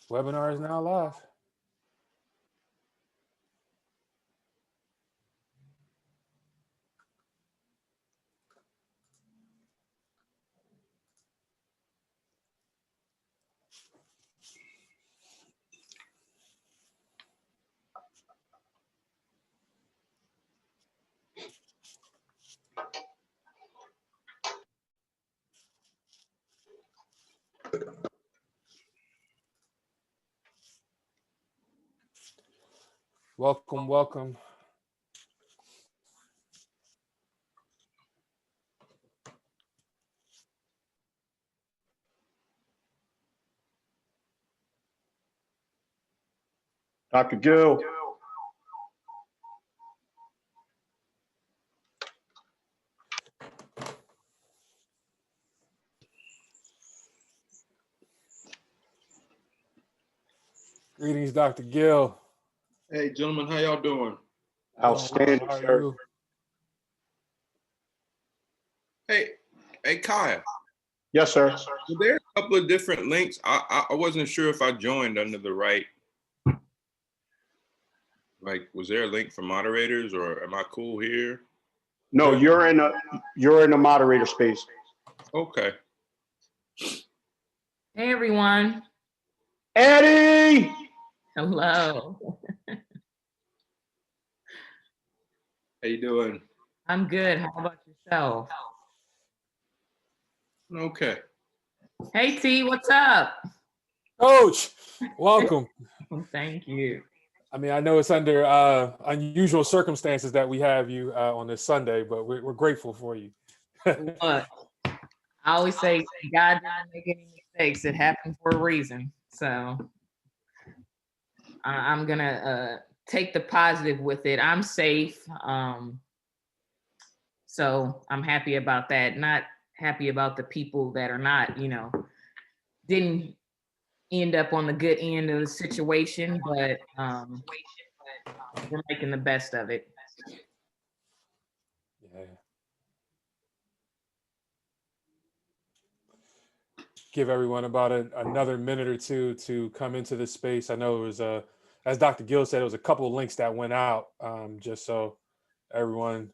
Webinar is now live. Welcome, welcome. Dr. Gill. Greetings, Dr. Gill. Hey, gentlemen, how y'all doing? Outstanding, How are sir. you? Hey, Kyle. Yes, sir. Were there a couple of different links? I wasn't sure if I joined under the right. Like, was there a link for moderators, or am I cool here? No, you're in a moderator space. Okay. Hey, everyone. Eddie! Hello. How you doing? I'm good. How about yourself? Okay. Hey, T, what's up? Coach, welcome. Thank you. I mean, I know it's under unusual circumstances that we have you on this Sunday, but we're grateful for you. Look, I always say God doesn't make any mistakes. It happened for a reason. So I'm going to take the positive with it. I'm safe. So I'm happy about that. Not happy about the people that are not, didn't end up on the good end of the situation, but we're making the best of it. Yeah. Give everyone about another minute or two to come into this space. I know it was, as Dr. Gill said, it was a couple of links that went out just so everyone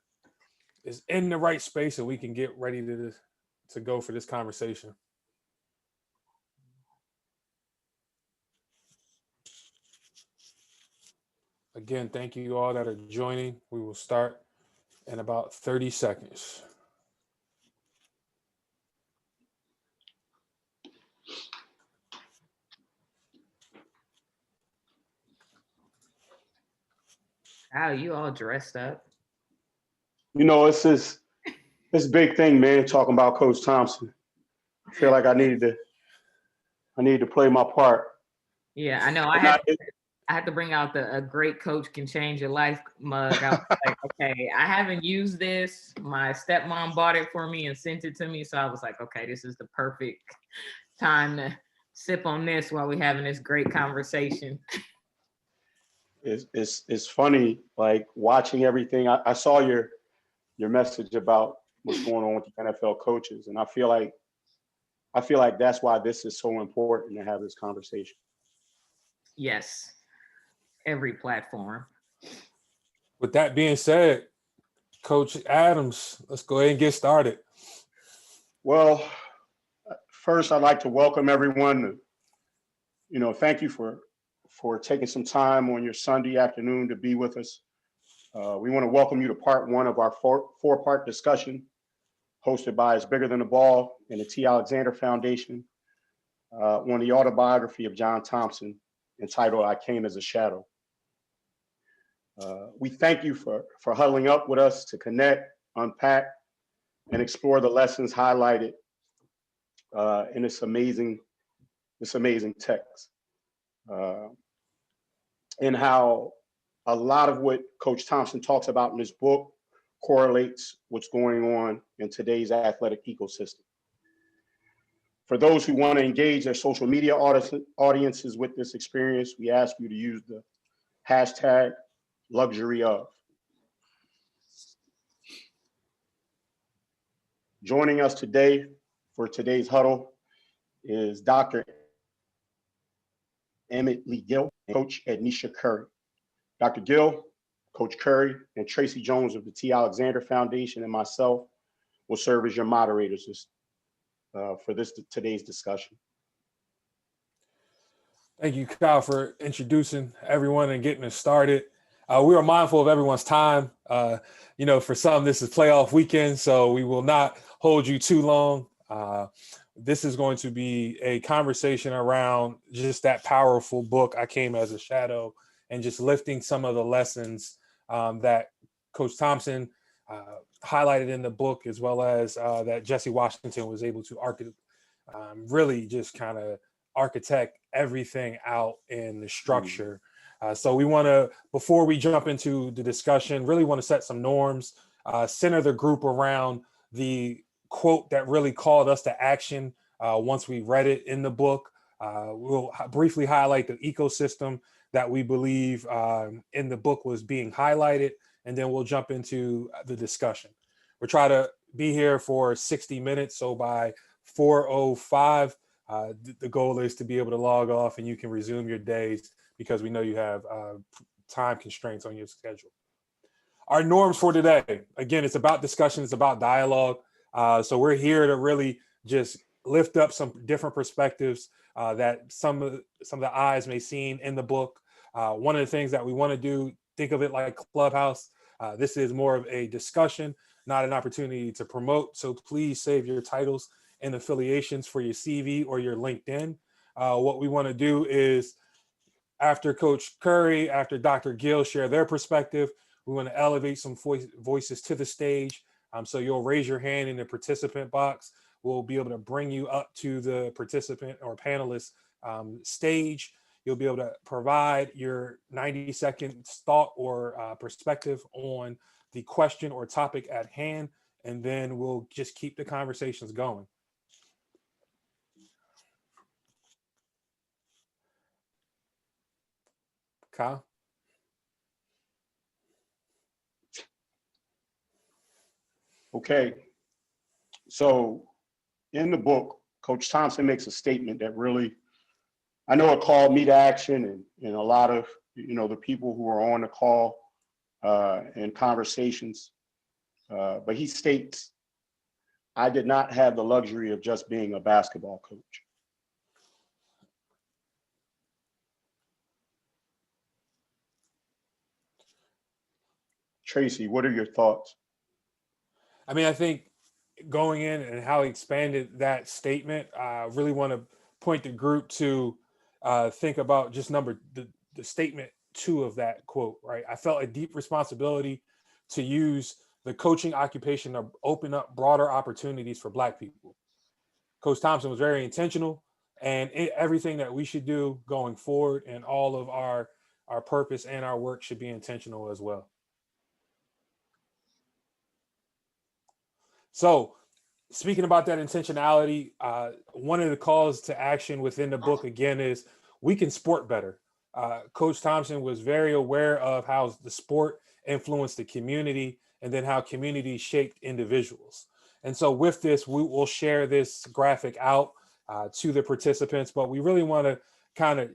is in the right space and we can get ready to go for this conversation. Again, thank you all that are joining. We will start in about 30 seconds. How you all dressed up? You know, it's this big thing, man, talking about Coach Thompson. I feel like I needed to play my part. Yeah, I know. I had to bring out the "A great coach can change your life" mug. I was like, okay, I haven't used this. My stepmom bought it for me and sent it to me. So I was like, okay, this is the perfect time to sip on this while we're having this great conversation. It's funny, like watching everything. I saw your message about what's going on with the NFL coaches, and I feel like that's why this is so important to have this conversation. Yes, every platform. With that being said, Coach Adams, let's go ahead and get started. Well, first I'd like to welcome everyone. Thank you for taking some time on your Sunday afternoon to be with us. We want to welcome you to part one of our four-part discussion hosted by itsBIGGErthantheball and the T. Alexander Foundation on the autobiography of John Thompson entitled "I Came as a Shadow." We thank you for huddling up with us to connect, unpack, and explore the lessons highlighted in this amazing text, and how a lot of what Coach Thompson talks about in this book correlates what's going on in today's athletic ecosystem. For those who want to engage their social media audiences with this experience, we ask you to use the hashtag #LuxuryOf. Joining us today for today's huddle is Dr. Emmett Gill, and Coach Edniesha Curry. Dr. Gill, Coach Curry, and Tracy Jones of the T. Alexander Foundation and myself will serve as your moderators for today's discussion. Thank you, Kyle, for introducing everyone and getting us started. We are mindful of everyone's time. For some, this is playoff weekend, so we will not hold you too long. This is going to be a conversation around just that powerful book, I Came as a Shadow, and just lifting some of the lessons that Coach Thompson highlighted in the book, as well as that Jesse Washington was able to really just kind of architect everything out in the structure. So we want to, before we jump into the discussion, really want to set some norms, center the group around the quote that really called us to action once we read it in the book. We'll briefly highlight the ecosystem that we believe in the book was being highlighted, and then we'll jump into the discussion. We'll try to be here for 60 minutes, so by 4:05, the goal is to be able to log off and you can resume your days, because we know you have time constraints on your schedule. Our norms for today, again, it's about discussion, it's about dialogue. So we're here to really just lift up some different perspectives that some of the eyes may see in the book. One of the things that we want to do, think of it like Clubhouse. This is more of a discussion, not an opportunity to promote. So please save your titles and affiliations for your CV or your LinkedIn. What we want to do is, after Coach Curry, after Dr. Gill share their perspective, we want to elevate some voices to the stage. So you'll raise your hand in the participant box. We'll be able to bring you up to the participant or panelist stage. You'll be able to provide your 90-second thought or perspective on the question or topic at hand, and then we'll just keep the conversations going. Kyle? Okay, so in the book, Coach Thompson makes a statement that really, I know it called me to action, and a lot of, the people who are on the call and conversations, but he states, "I did not have the luxury of just being a basketball coach." Tracy, what are your thoughts? I mean, I think going in and how he expanded that statement, I really want to point the group to think about just the statement 2 of that quote, right? I felt a deep responsibility to use the coaching occupation to open up broader opportunities for Black people. Coach Thompson was very intentional, and everything that we should do going forward and all of our purpose and our work should be intentional as well. So speaking about that intentionality, one of the calls to action within the book, again, is we can sport better. Coach Thompson was very aware of how the sport influenced the community, and then how community shaped individuals. And so with this, we will share this graphic out to the participants, but we really want to kind of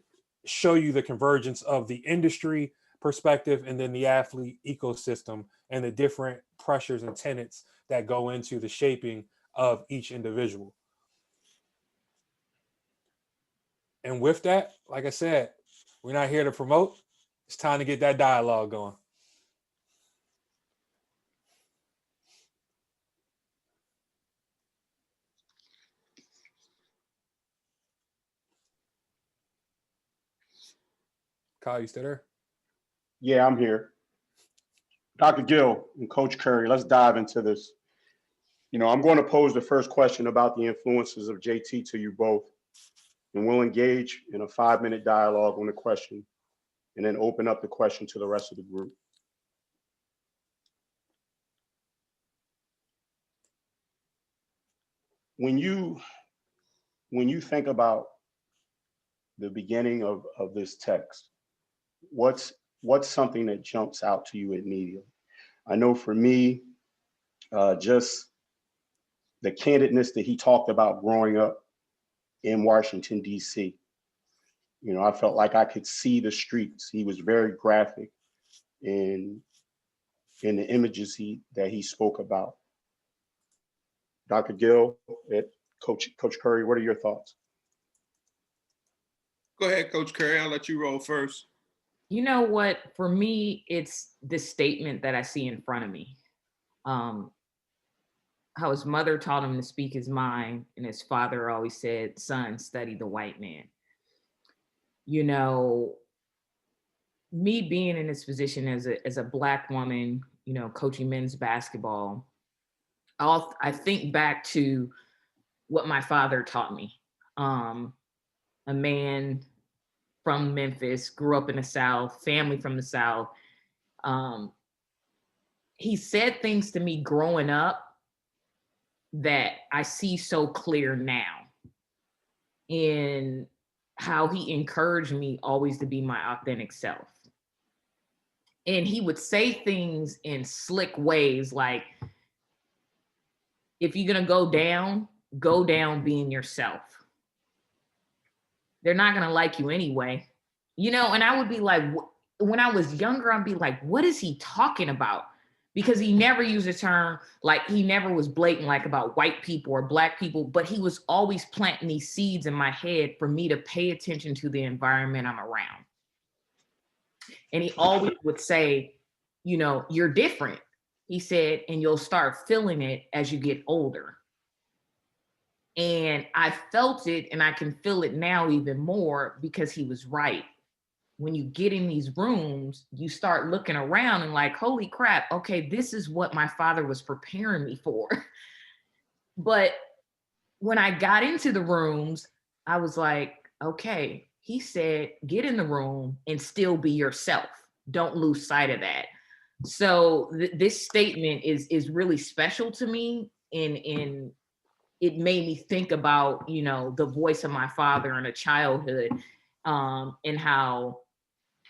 show you the convergence of the industry perspective and then the athlete ecosystem and the different pressures and tenets that go into the shaping of each individual. And with that, like I said, we're not here to promote. It's time to get that dialogue going. Kyle, you still there? Yeah, I'm here. Dr. Gill and Coach Curry, let's dive into this. I'm going to pose the first question about the influences of JT to you both, and we'll engage in a 5-minute dialogue on the question, and then open up the question to the rest of the group. When you think about the beginning of this text, what's something that jumps out to you immediately? I know for me, just the candidness that he talked about growing up in Washington, D.C. You know, I felt like I could see the streets. He was very graphic in the images that he spoke about. Dr. Gill, Coach Curry, what are your thoughts? Go ahead, Coach Curry. I'll let you roll first. You know what? For me, it's this statement that I see in front of me. How his mother taught him to speak his mind, and his father always said, "Son, study the white man." You know, me being in this position as a Black woman, you know, coaching men's basketball, I think back to what my father taught me. A man from Memphis, grew up in the South, family from the South. He said things to me growing up that I see so clear now, in how he encouraged me always to be my authentic self. And he would say things in slick ways like, if you're gonna go down being yourself. They're not gonna like you anyway. You know, and I would be like, when I was younger, I'd be like, what is he talking about? Because he never used a term, like he never was blatant like about white people or Black people, but he was always planting these seeds in my head for me to pay attention to the environment I'm around. And he always would say, you know, you're different. He said, and you'll start feeling it as you get older. And I felt it, and I can feel it now even more because he was right. When you get in these rooms, you start looking around and like, holy crap, okay, this is what my father was preparing me for. But when I got into the rooms, I was like, okay, he said, get in the room and still be yourself. Don't lose sight of that. So this statement is really special to me, in it made me think about, you know, the voice of my father in a childhood, and how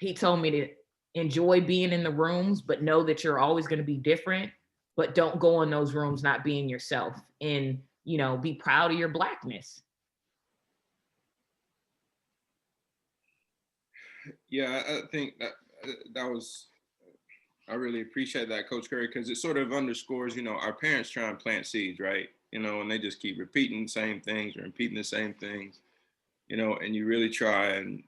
he told me to enjoy being in the rooms, but know that you're always going to be different, but don't go in those rooms not being yourself, and, you know, be proud of your Blackness. Yeah, I think that was, I really appreciate that, Coach Curry, because it sort of underscores, you know, our parents try and plant seeds, right? You know, and they just keep repeating the same things or repeating the same things, you know, and you really try and,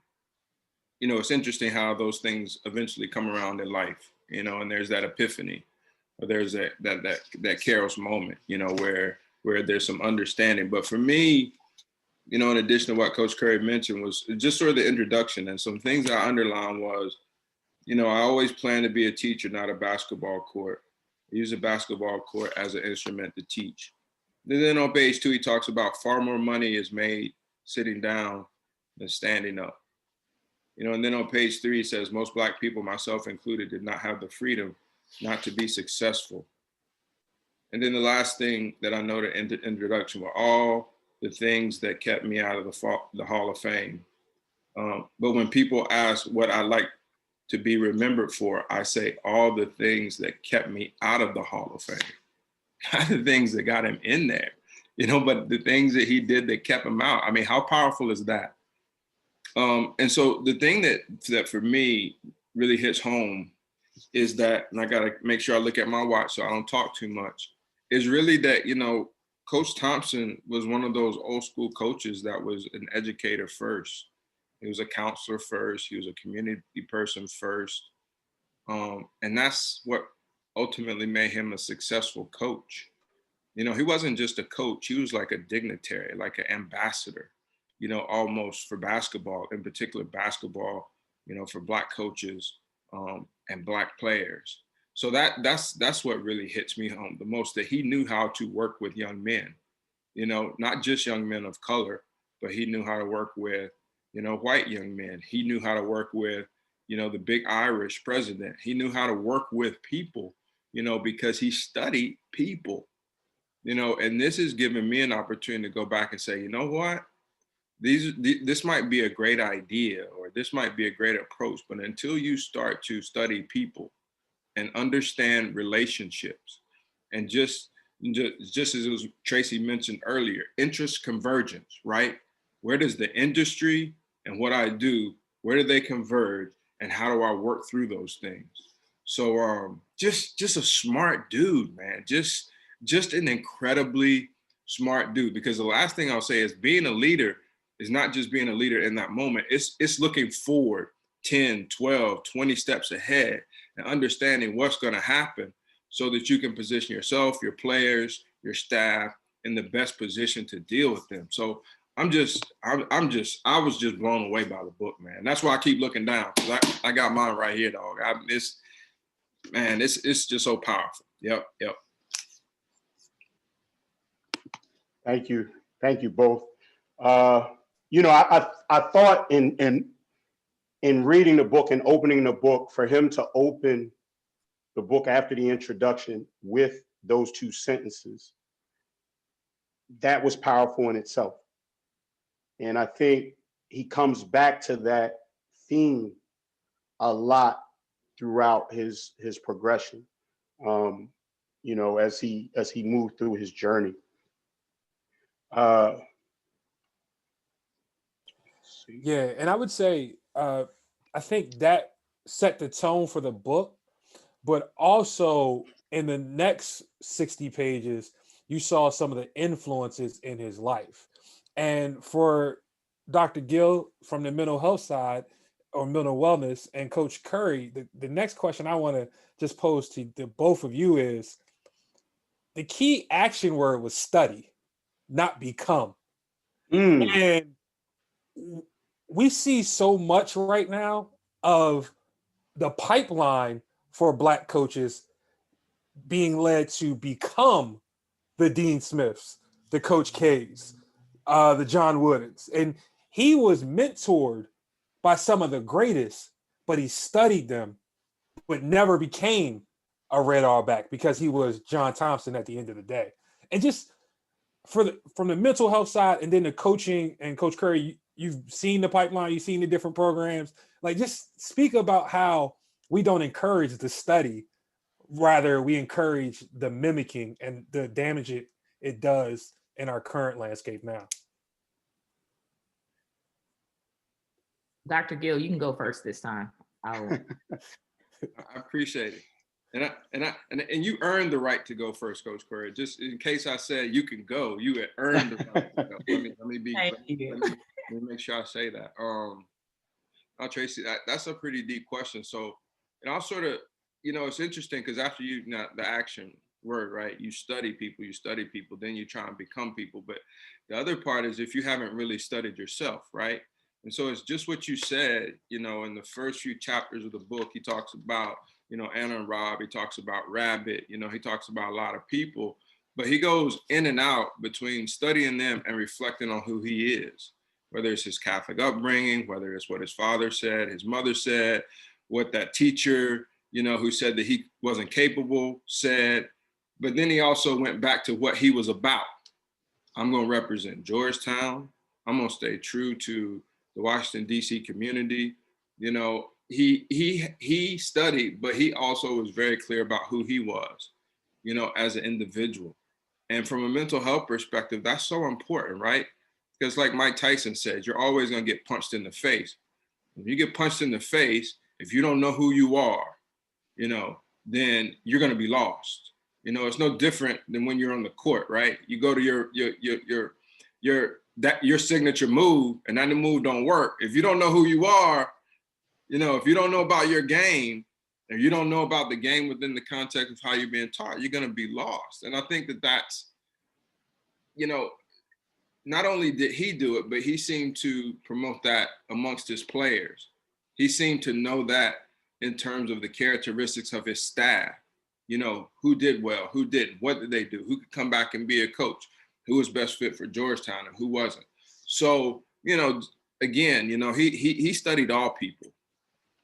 you know, it's interesting how those things eventually come around in life, you know, and there's that epiphany, or there's that Kairos moment, you know, where there's some understanding. But for me, you know, in addition to what Coach Curry mentioned, was just sort of the introduction, and some things I underlined was, you know, I always plan to be a teacher, not a basketball court. I use a basketball court as an instrument to teach. And then on page 2, he talks about far more money is made sitting down than standing up. You know, and then on page 3, he says, most Black people, myself included, did not have the freedom not to be successful. And then the last thing that I noted in the introduction were all the things that kept me out of the Hall of Fame. But when people ask what I like to be remembered for, I say all the things that kept me out of the Hall of Fame. Not the things that got him in there, you know, but the things that he did that kept him out. I mean, how powerful is that? And so the thing that for me really hits home is that, and I got to make sure I look at my watch so I don't talk too much, is really that, you know, Coach Thompson was one of those old school coaches that was an educator first. He was a counselor first. He was a community person first. And that's what ultimately made him a successful coach. You know, he wasn't just a coach. He was like a dignitary, like an ambassador, you know, almost for basketball, in particular basketball, you know, for Black coaches and Black players. So that's what really hits me home the most, that he knew how to work with young men, you know, not just young men of color, but he knew how to work with, you know, white young men. He knew how to work with, you know, the big Irish president. He knew how to work with people, you know, because he studied people, you know, and this has given me an opportunity to go back and say, you know what, this might be a great idea, or this might be a great approach, but until you start to study people and understand relationships, and just as it was Tracy mentioned earlier, interest convergence, right? Where does the industry and what I do, where do they converge, and how do I work through those things? So just a smart dude, man. Just an incredibly smart dude. Because the last thing I'll say is being a leader is not just being a leader in that moment. It's looking forward 10, 12, 20 steps ahead and understanding what's going to happen so that you can position yourself, your players, your staff in the best position to deal with them. So I was just blown away by the book, man. That's why I keep looking down, because I got mine right here, dog. It's just so powerful. Yep. Thank you both. You know, I thought in reading the book and opening the book, for him to open the book after the introduction with those two sentences, that was powerful in itself. And I think he comes back to that theme a lot throughout his progression, you know, as he moved through his journey. Yeah, and I would say I think that set the tone for the book, but also in the next 60 pages, you saw some of the influences in his life. And for Dr. Gill from the mental health side or mental wellness and Coach Curry, the next question I want to just pose to both of you is, the key action word was study, not become. And we see so much right now of the pipeline for Black coaches being led to become the Dean Smiths, the Coach K's, the John Woodens. And he was mentored by some of the greatest, but he studied them, but never became a Red Auerbach because he was John Thompson at the end of the day. And just from the mental health side, and then the coaching, and Coach Curry, you've seen the pipeline, you've seen the different programs. Like, just speak about how we don't encourage the study, rather we encourage the mimicking and the damage it does in our current landscape now. Dr. Gill, you can go first this time. I appreciate it. And you earned the right to go first, Coach Curry. Just in case I said you can go, you had earned the right to go. Let me make sure I say that. Tracy, that's a pretty deep question. So, and I'll sort of, you know, it's interesting because after the action word, right? You study people, then you try and become people. But the other part is if you haven't really studied yourself, right? And so it's just what you said, you know, in the first few chapters of the book, he talks about, you know, Anna and Rob, he talks about Rabbit, you know, he talks about a lot of people, but he goes in and out between studying them and reflecting on who he is, whether it's his Catholic upbringing, whether it's what his father said, his mother said, what that teacher, you know, who said that he wasn't capable said, but then he also went back to what he was about. I'm going to represent Georgetown. I'm going to stay true to the Washington, D.C. community. You know, he studied, but he also was very clear about who he was, you know, as an individual. And from a mental health perspective, that's so important, right? Because like Mike Tyson said, you're always going to get punched in the face. If you get punched in the face, if you don't know who you are, you know, then you're going to be lost. You know, it's no different than when you're on the court, right? You go to your signature move, and then the move don't work. If you don't know who you are, you know, if you don't know about your game, and you don't know about the game within the context of how you're being taught, you're going to be lost. And I think that that's, you know, not only did he do it, but he seemed to promote that amongst his players. He seemed to know that in terms of the characteristics of his staff, you know, who did well, who didn't, what did they do, who could come back and be a coach, who was best fit for Georgetown and who wasn't. So, you know, again, you know, he studied all people.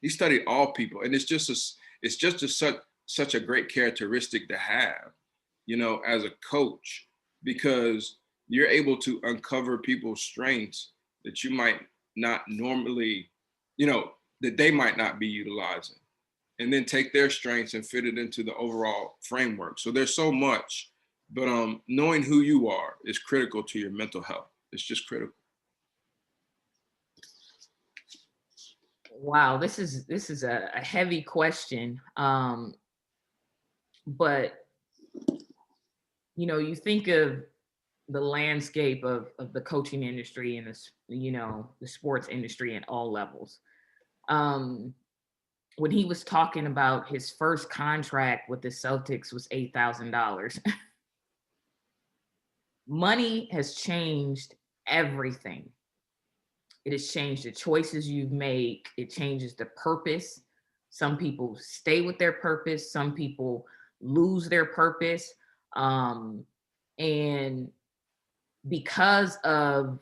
He studied all people. And it's just such a great characteristic to have, you know, as a coach, because you're able to uncover people's strengths that you might not normally, you know, that they might not be utilizing, and then take their strengths and fit it into the overall framework. So there's so much, but knowing who you are is critical to your mental health. It's just critical. Wow, this is a heavy question. But you think of the landscape of the coaching industry and the sports industry at all levels. When he was talking about his first contract with the Celtics was $8,000. Money has changed everything. It has changed the choices you make. It changes the purpose. Some people stay with their purpose. Some people lose their purpose. And because of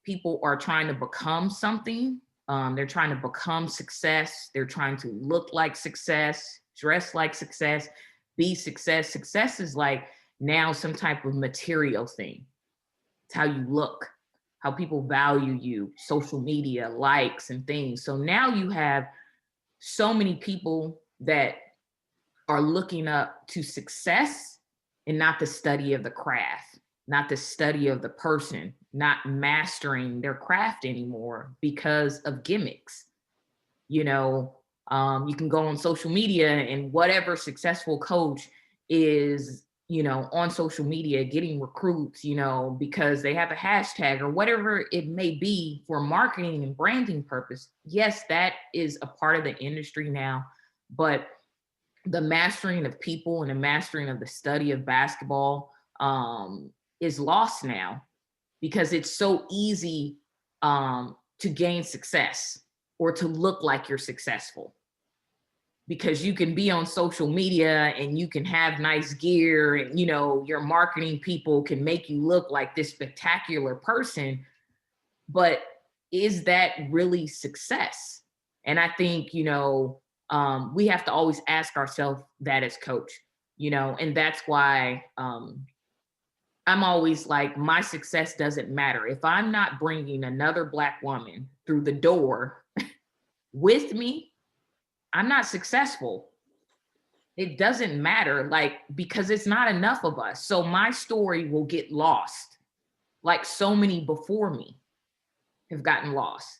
people are trying to become something, they're trying to become success. They're trying to look like success, dress like success, be success. Success is like now some type of material thing. It's how you look, how people value you, social media, likes and things. So now you have so many people that are looking up to success and not the study of the craft, not the study of the person, not mastering their craft anymore because of gimmicks. You can go on social media and whatever successful coach is, on social media getting recruits, because they have a hashtag or whatever it may be for marketing and branding purpose. Yes, that is a part of the industry now, but the mastering of people and the mastering of the study of basketball is lost now because it's so easy to gain success or to look like you're successful. Because you can be on social media and you can have nice gear and, your marketing people can make you look like this spectacular person, but is that really success? And I think, we have to always ask ourselves that as coach, and that's why I'm always like, my success doesn't matter. If I'm not bringing another Black woman through the door with me, I'm not successful. It doesn't matter, because it's not enough of us. So my story will get lost, like so many before me have gotten lost.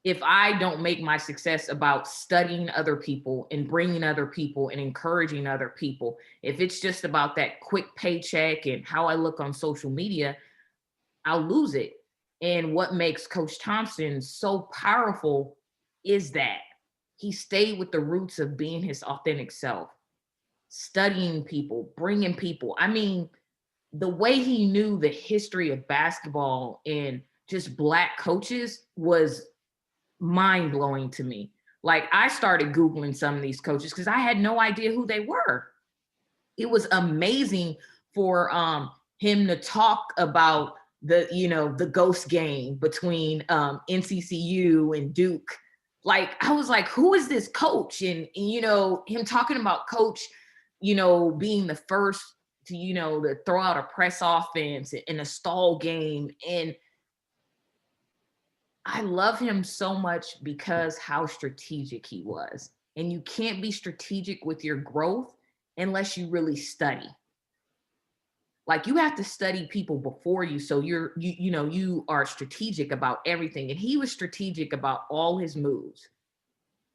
If I don't make my success about studying other people and bringing other people and encouraging other people, if it's just about that quick paycheck and how I look on social media, I'll lose it. And what makes Coach Thompson so powerful is that he stayed with the roots of being his authentic self, studying people, bringing people. I mean, the way he knew the history of basketball and just Black coaches was mind-blowing to me. Like, I started Googling some of these coaches because I had no idea who they were. It was amazing for him to talk about the ghost game between NCCU and Duke. Like, I was like, who is this coach? And him talking about coach, being the first to, to throw out a press offense in a stall game. And I love him so much because how strategic he was. And you can't be strategic with your growth unless you really study. Like, you have to study people before you, so you are strategic about everything. And he was strategic about all his moves.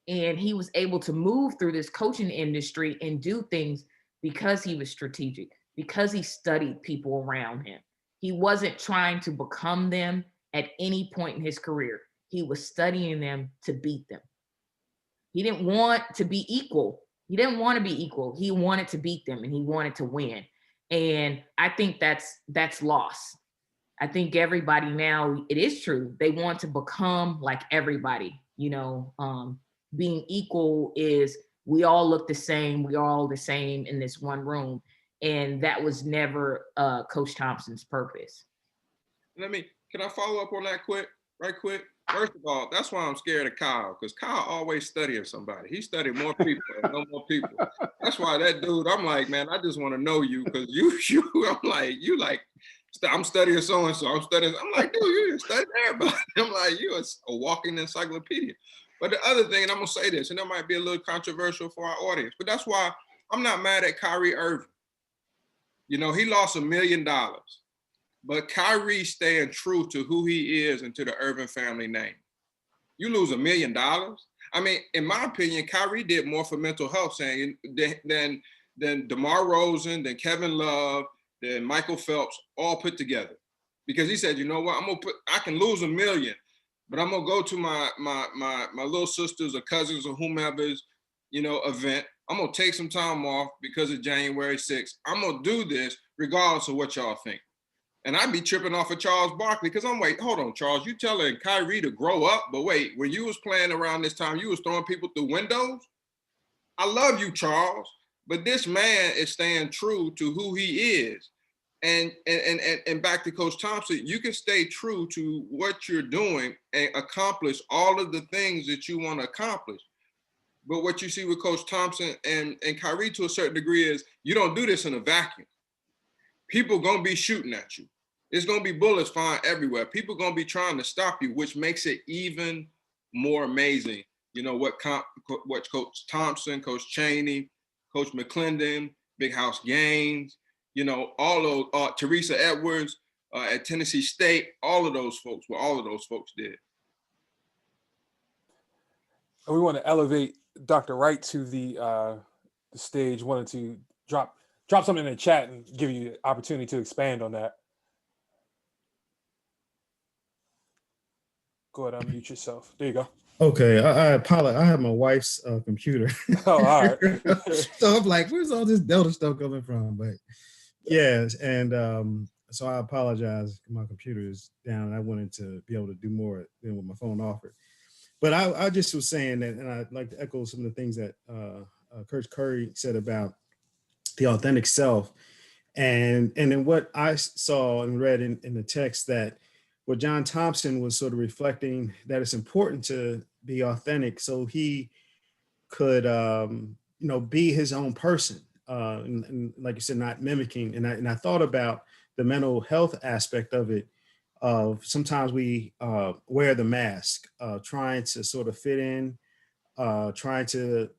And he was able to move through this coaching industry and do things because he was strategic, because he studied people around him. He wasn't trying to become them at any point in his career. He was studying them to beat them. He didn't want to be equal. He didn't want to be equal. He wanted to beat them and he wanted to win. And I think that's lost. I think everybody now, it is true. They want to become like everybody, being equal is we all look the same. We are all the same in this one room. And that was never Coach Thompson's purpose. Can I follow up on that right quick? First of all, that's why I'm scared of Kyle, because Kyle always studying somebody. He studied more people and no more people. That's why that dude, I'm like, man, I just want to know you, because I'm studying so-and-so, I'm like, dude, you studying everybody. I'm like, you're a walking encyclopedia. But the other thing, and I'm going to say this, and that might be a little controversial for our audience, but that's why I'm not mad at Kyrie Irving. He lost $1 million. But Kyrie staying true to who he is and to the Irving family name. You lose $1 million. I mean, in my opinion, Kyrie did more for mental health saying than DeMar Rosen, than Kevin Love, than Michael Phelps all put together. Because he said, you know what, I can lose $1 million, but I'm gonna go to my little sisters or cousins or whomever's, event. I'm gonna take some time off because of January 6th. I'm gonna do this regardless of what y'all think. And I'd be tripping off of Charles Barkley because hold on, Charles, you telling Kyrie to grow up, but wait, when you was playing around this time, you was throwing people through windows? I love you, Charles, but this man is staying true to who he is. And back to Coach Thompson, you can stay true to what you're doing and accomplish all of the things that you want to accomplish. But what you see with Coach Thompson and Kyrie to a certain degree is you don't do this in a vacuum. People gonna be shooting at you. It's gonna be bullets flying everywhere. People gonna be trying to stop you, which makes it even more amazing. What Coach Thompson, Coach Chaney, Coach McClendon, Big House Gaines, all those, Teresa Edwards at Tennessee State, all of those folks did. We want to elevate Dr. Wright to the stage. Wanted to drop something in the chat and give you the opportunity to expand on that. Go ahead, unmute yourself. There you go. Okay, I apologize. I have my wife's computer. Oh, all right. So I'm like, where's all this Delta stuff coming from? But yes, and so I apologize. My computer is down, and I wanted to be able to do more than what my phone offered. But I just was saying that, and I'd like to echo some of the things that Coach Curry said about the authentic self, and then what I saw and read in the text, that what John Thompson was sort of reflecting, that it's important to be authentic so he could be his own person, and like you said, not mimicking. And I thought about the mental health aspect of it, of sometimes we wear the mask, trying to sort of fit in, trying to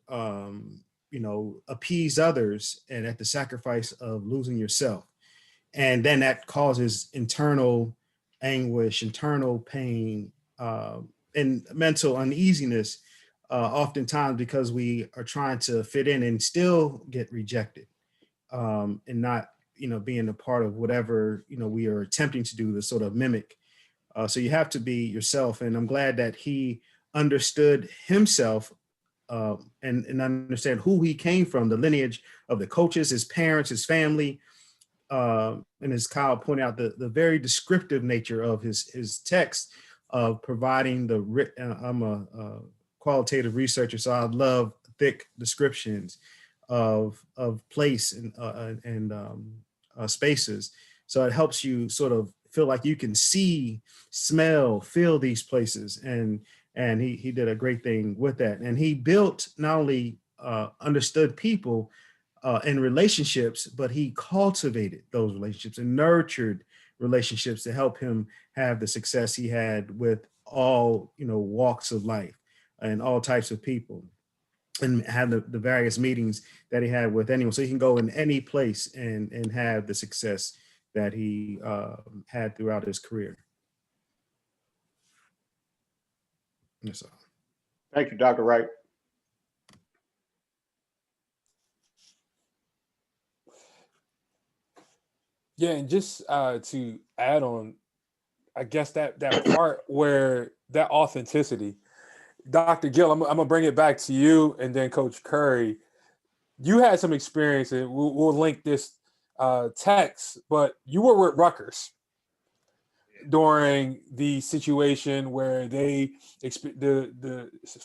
appease others, and at the sacrifice of losing yourself. And then that causes internal anguish, internal pain, and mental uneasiness, oftentimes because we are trying to fit in and still get rejected, and not being a part of whatever we are attempting to do to sort of mimic. So you have to be yourself, and I'm glad that he understood himself, and understand who he came from, the lineage of the coaches, his parents, his family, and as Kyle pointed out, the very descriptive nature of his text of providing I'm a qualitative researcher, so I love thick descriptions of place and spaces. So it helps you sort of feel like you can see, smell, feel these places. And he did a great thing with that. And he built, not only understood people and relationships, but he cultivated those relationships and nurtured relationships to help him have the success he had with all walks of life and all types of people, and have the various meetings that he had with anyone. So he can go in any place and have the success that he had throughout his career. That's all. Thank you, Dr. Wright. Yeah, and just to add on, I guess that part where that authenticity, Dr. Gill, I'm gonna bring it back to you, and then Coach Curry. You had some experience, and we'll link this text, but you were with Rutgers during the situation where the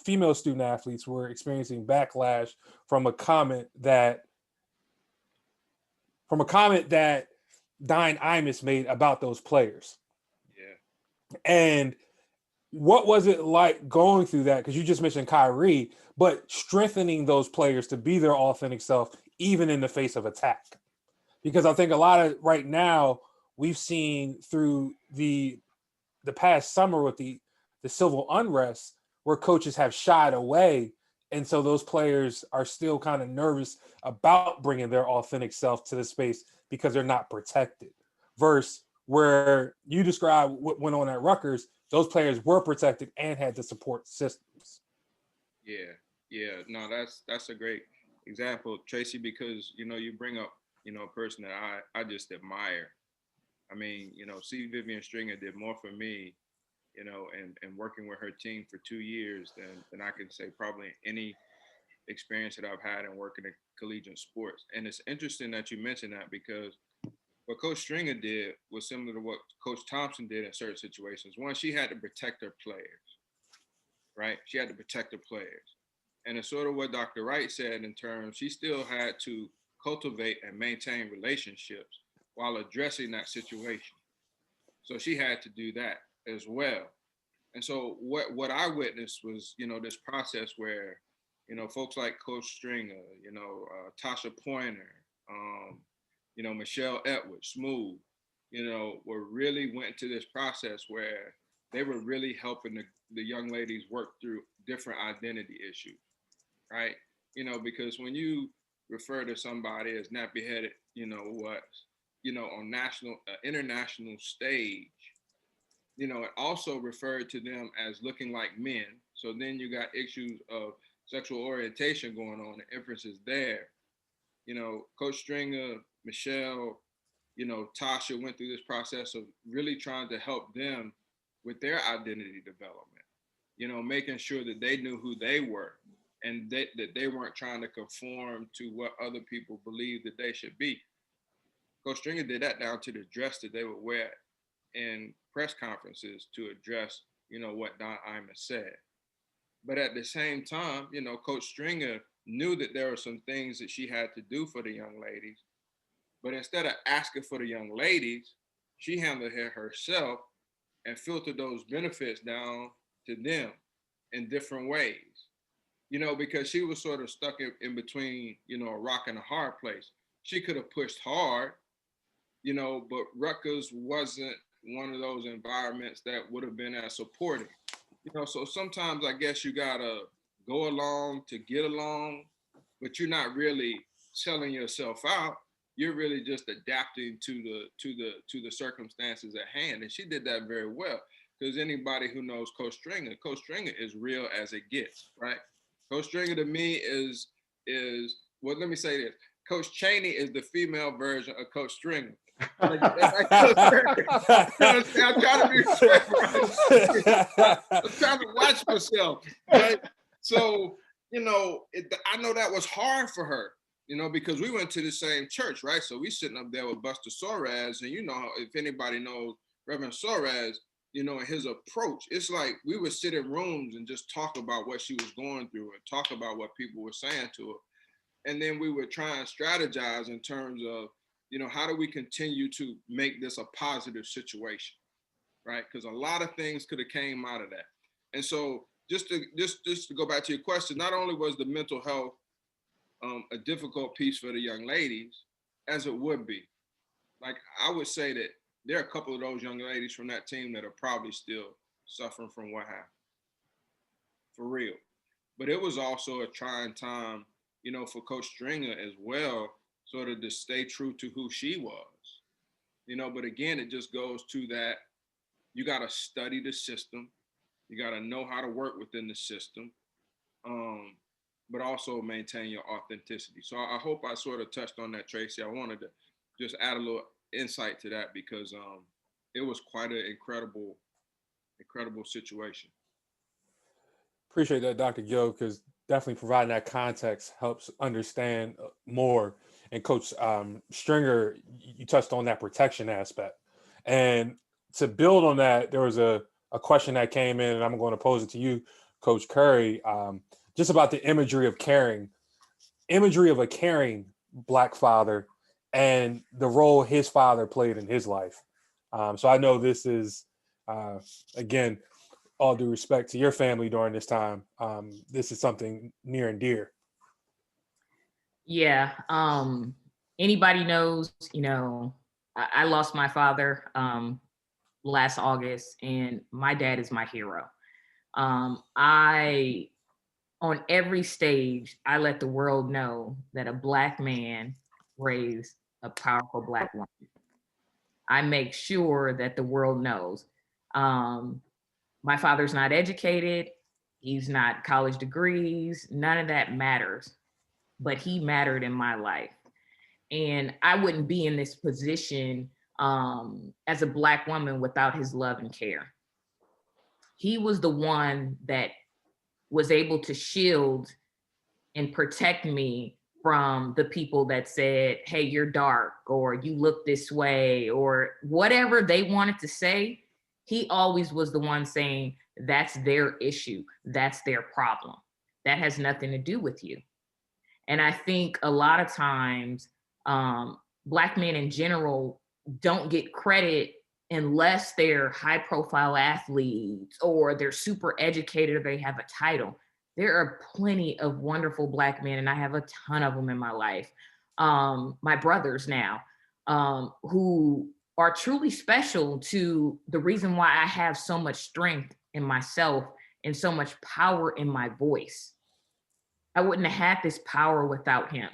female student athletes were experiencing backlash from a comment that Diane Imus made about those players. Yeah. And what was it like going through that? Because you just mentioned Kyrie, but strengthening those players to be their authentic self, even in the face of attack. Because I think a lot of right now, we've seen through the past summer with the civil unrest where coaches have shied away. And so those players are still kind of nervous about bringing their authentic self to the space because they're not protected. Versus where you describe what went on at Rutgers, those players were protected and had the support systems. Yeah. No, that's a great example, Tracy, because, you know, you bring up, you know, a person that I just admire. I mean, you know, C. Vivian Stringer did more for me, you know, and working with her team for 2 years than I can say probably any experience that I've had in working in collegiate sports. And it's interesting that you mentioned that, because what Coach Stringer did was similar to what Coach Thompson did in certain situations. One, she had to protect her players, right? She had to protect her players. And it's sort of what Dr. Wright said in terms, she still had to cultivate and maintain relationships while addressing that situation. So she had to do that as well. And so what I witnessed was, you know, this process where, you know, folks like Coach Stringer, you know, Tasha Pointer, you know, Michelle Edwards, Smooth, you know, really went to this process where they were really helping the young ladies work through different identity issues, right? You know, because when you refer to somebody as nappy-headed, you know, on international stage, you know, it also referred to them as looking like men. So then you got issues of sexual orientation going on, the inferences there. You know, Coach Stringer, Michelle, you know, Tasha went through this process of really trying to help them with their identity development, you know, making sure that they knew who they were and that they weren't trying to conform to what other people believed that they should be. Coach Stringer did that down to the dress that they would wear in press conferences to address, you know, what Don Imus said. But at the same time, you know, Coach Stringer knew that there were some things that she had to do for the young ladies. But instead of asking for the young ladies, she handled it herself and filtered those benefits down to them in different ways. You know, because she was sort of stuck in between, you know, a rock and a hard place. She could have pushed hard, you know, but Rutgers wasn't one of those environments that would have been as supportive. You know, so sometimes I guess you gotta go along to get along, but you're not really selling yourself out. You're really just adapting to the circumstances at hand. And she did that very well, because anybody who knows Coach Stringer is real as it gets, right? Coach Stringer to me is well, let me say this. Coach Chaney is the female version of Coach Stringer. I'm trying to be respectful. I'm trying to watch myself, right? So, you know, I know that was hard for her, you know, because we went to the same church, right? So we sitting up there with Buster Soares, and you know, if anybody knows Reverend Soares, you know, his approach, it's like we would sit in rooms and just talk about what she was going through and talk about what people were saying to her. And then we would try and strategize in terms of, you know, how do we continue to make this a positive situation, right? Because a lot of things could have came out of that. And so just to go back to your question, not only was the mental health a difficult piece for the young ladies, as it would be. Like, I would say that there are a couple of those young ladies from that team that are probably still suffering from what happened, for real. But it was also a trying time, you know, for Coach Stringer as well, sort of to stay true to who she was, you know. But again, it just goes to that you got to study the system, you got to know how to work within the system, but also maintain your authenticity. So I hope I sort of touched on that, Tracy. I wanted to just add a little insight to that, because it was quite an incredible situation. Appreciate that, Dr. Gill, because definitely providing that context helps understand more. And Coach Stringer, you touched on that protection aspect. And to build on that, there was a question that came in, and I'm going to pose it to you, Coach Curry, just about the imagery of a caring Black father and the role his father played in his life. So I know this is, again, all due respect to your family during this time, this is something near and dear. Yeah. Anybody knows, you know, I lost my father last August, and my dad is my hero. On every stage, I let the world know that a Black man raised a powerful Black woman. I make sure that the world knows. My father's not educated. He's not college degrees. None of that matters, but he mattered in my life. And I wouldn't be in this position as a Black woman without his love and care. He was the one that was able to shield and protect me from the people that said, hey, you're dark, or you look this way, or whatever they wanted to say. He always was the one saying, that's their issue. That's their problem. That has nothing to do with you. And I think a lot of times, Black men in general don't get credit unless they're high profile athletes or they're super educated or they have a title. There are plenty of wonderful Black men, and I have a ton of them in my life. My brothers now, who are truly special to the reason why I have so much strength in myself and so much power in my voice. I wouldn't have had this power without him.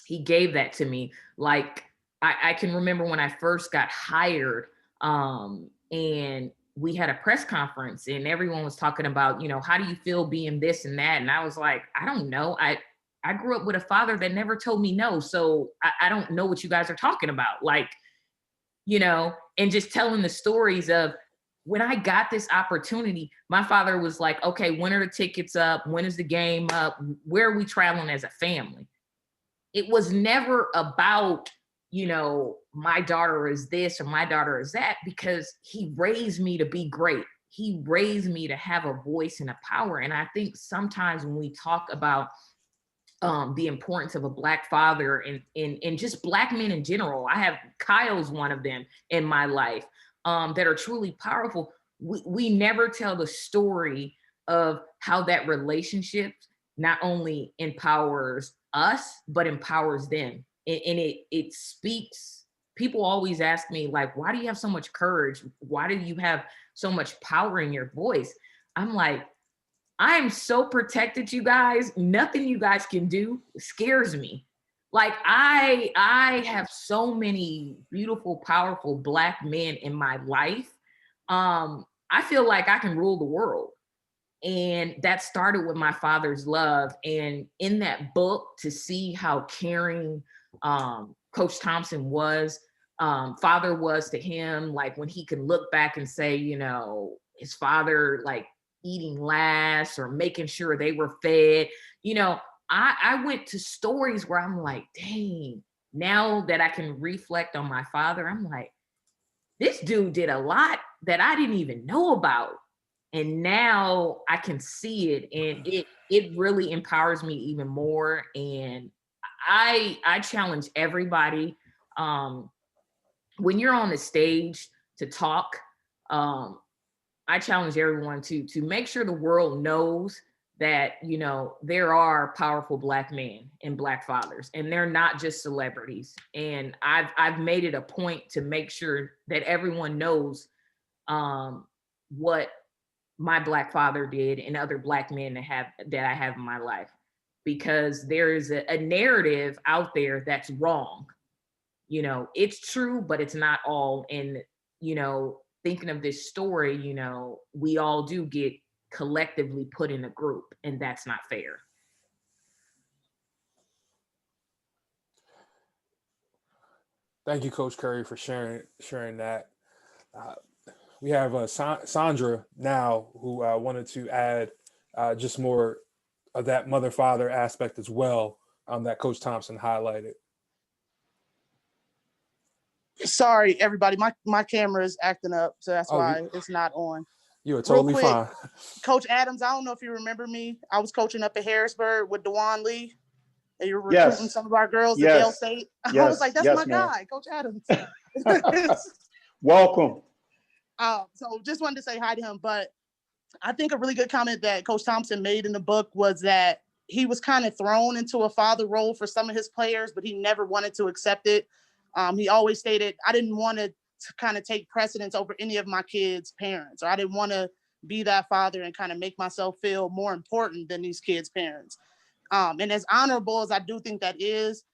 He gave that to me. Like, I can remember when I first got hired, and we had a press conference and everyone was talking about, you know, how do you feel being this and that? And I was like, I don't know. I grew up with a father that never told me no. So I don't know what you guys are talking about. Like, you know, and just telling the stories of when I got this opportunity, my father was like, okay, when are the tickets up? When is the game up? Where are we traveling as a family? It was never about, you know, my daughter is this or my daughter is that, because he raised me to be great. He raised me to have a voice and a power. And I think sometimes when we talk about the importance of a Black father and just Black men in general, I have Kyle's one of them in my life that are truly powerful. We never tell the story of how that relationship not only empowers us, but empowers them. And it speaks. People always ask me, like, why do you have so much courage? Why do you have so much power in your voice? I'm like, I am so protected, you guys. Nothing you guys can do scares me. Like, I have so many beautiful, powerful Black men in my life. I feel like I can rule the world. And that started with my father's love. And in that book, to see how caring Coach Thompson was, father was to him, like when he could look back and say, you know, his father, like eating last or making sure they were fed, you know, I went to stories where I'm like, dang, now that I can reflect on my father, I'm like, this dude did a lot that I didn't even know about. And now I can see it, and it really empowers me even more. And I challenge everybody, when you're on the stage to talk, I challenge everyone to make sure the world knows that, you know, there are powerful Black men and Black fathers, and they're not just celebrities. And I've made it a point to make sure that everyone knows what my Black father did and other Black men that I have in my life, because there is a narrative out there that's wrong. You know, it's true, but it's not all. And, you know, thinking of this story, you know, we all do get collectively put in a group, and that's not fair. Thank you, Coach Curry, for sharing that. We have Sandra now, who wanted to add just more of that mother-father aspect as well, that Coach Thompson highlighted. Sorry, everybody. My camera is acting up, so that's why it's not on. You are totally fine. Coach Adams, I don't know if you remember me. I was coaching up at Harrisburg with DeJuan Lee, and you were recruiting some of our girls to Gill State. I was like, that's my guy, Coach Adams. Welcome. So just wanted to say hi to him. But I think a really good comment that Coach Thompson made in the book was that he was kind of thrown into a father role for some of his players, but he never wanted to accept it. He always stated, I didn't want to kind of take precedence over any of my kids' parents, or I didn't want to be that father and kind of make myself feel more important than these kids' parents. And as honorable as I do think that is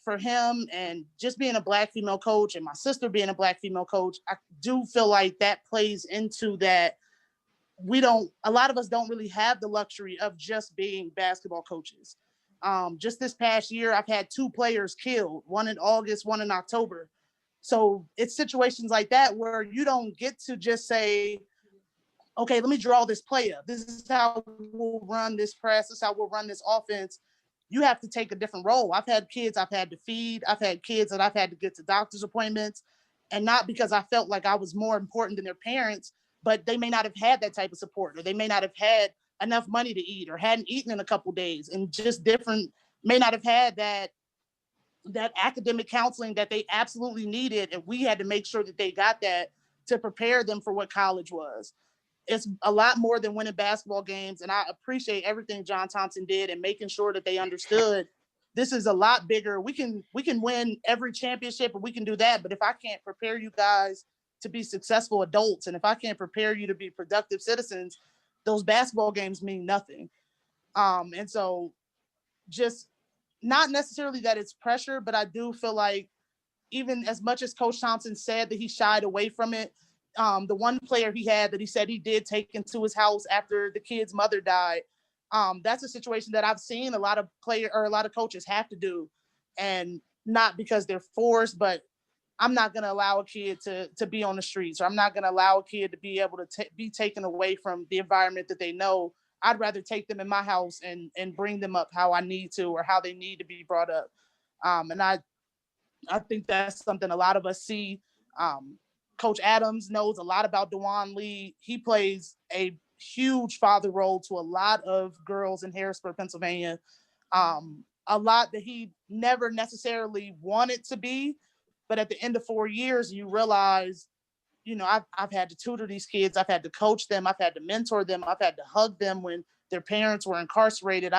for him, and just being a Black female coach and my sister being a Black female coach, I do feel like that plays into that a lot of us don't really have the luxury of just being basketball coaches. Just this past year, I've had 2 players killed, one in August, one in October. So it's situations like that where you don't get to just say, okay, let me draw this play up. This is how we'll run this press. This is how we'll run this offense. You have to take a different role. I've had kids I've had to feed. I've had kids that I've had to get to doctor's appointments. And not because I felt like I was more important than their parents, but they may not have had that type of support, or they may not have had enough money to eat, or hadn't eaten in a couple days, and just different, may not have had that academic counseling that they absolutely needed. And we had to make sure that they got that to prepare them for what college was. It's a lot more than winning basketball games. And I appreciate everything John Thompson did and making sure that they understood this is a lot bigger. We can win every championship and we can do that. But if I can't prepare you guys to be successful adults, and if I can't prepare you to be productive citizens, those basketball games mean nothing. And so just not necessarily that it's pressure, but I do feel like even as much as Coach Thompson said that he shied away from it, the one player he had that he said he did take into his house after the kid's mother died, that's a situation that I've seen a lot of coaches have to do, and not because they're forced, but I'm not going to allow a kid to be on the streets, or I'm not going to allow a kid to be able to be taken away from the environment that they know. I'd rather take them in my house and bring them up how I need to, or how they need to be brought up. And I think that's something a lot of us see. Coach Adams knows a lot about DeJuan Lee. He plays a huge father role to a lot of girls in Harrisburg, Pennsylvania. A lot that he never necessarily wanted to be, but at the end of 4 years, you realize, I've had to tutor these kids. I've had to coach them. I've had to mentor them. I've had to hug them when their parents were incarcerated.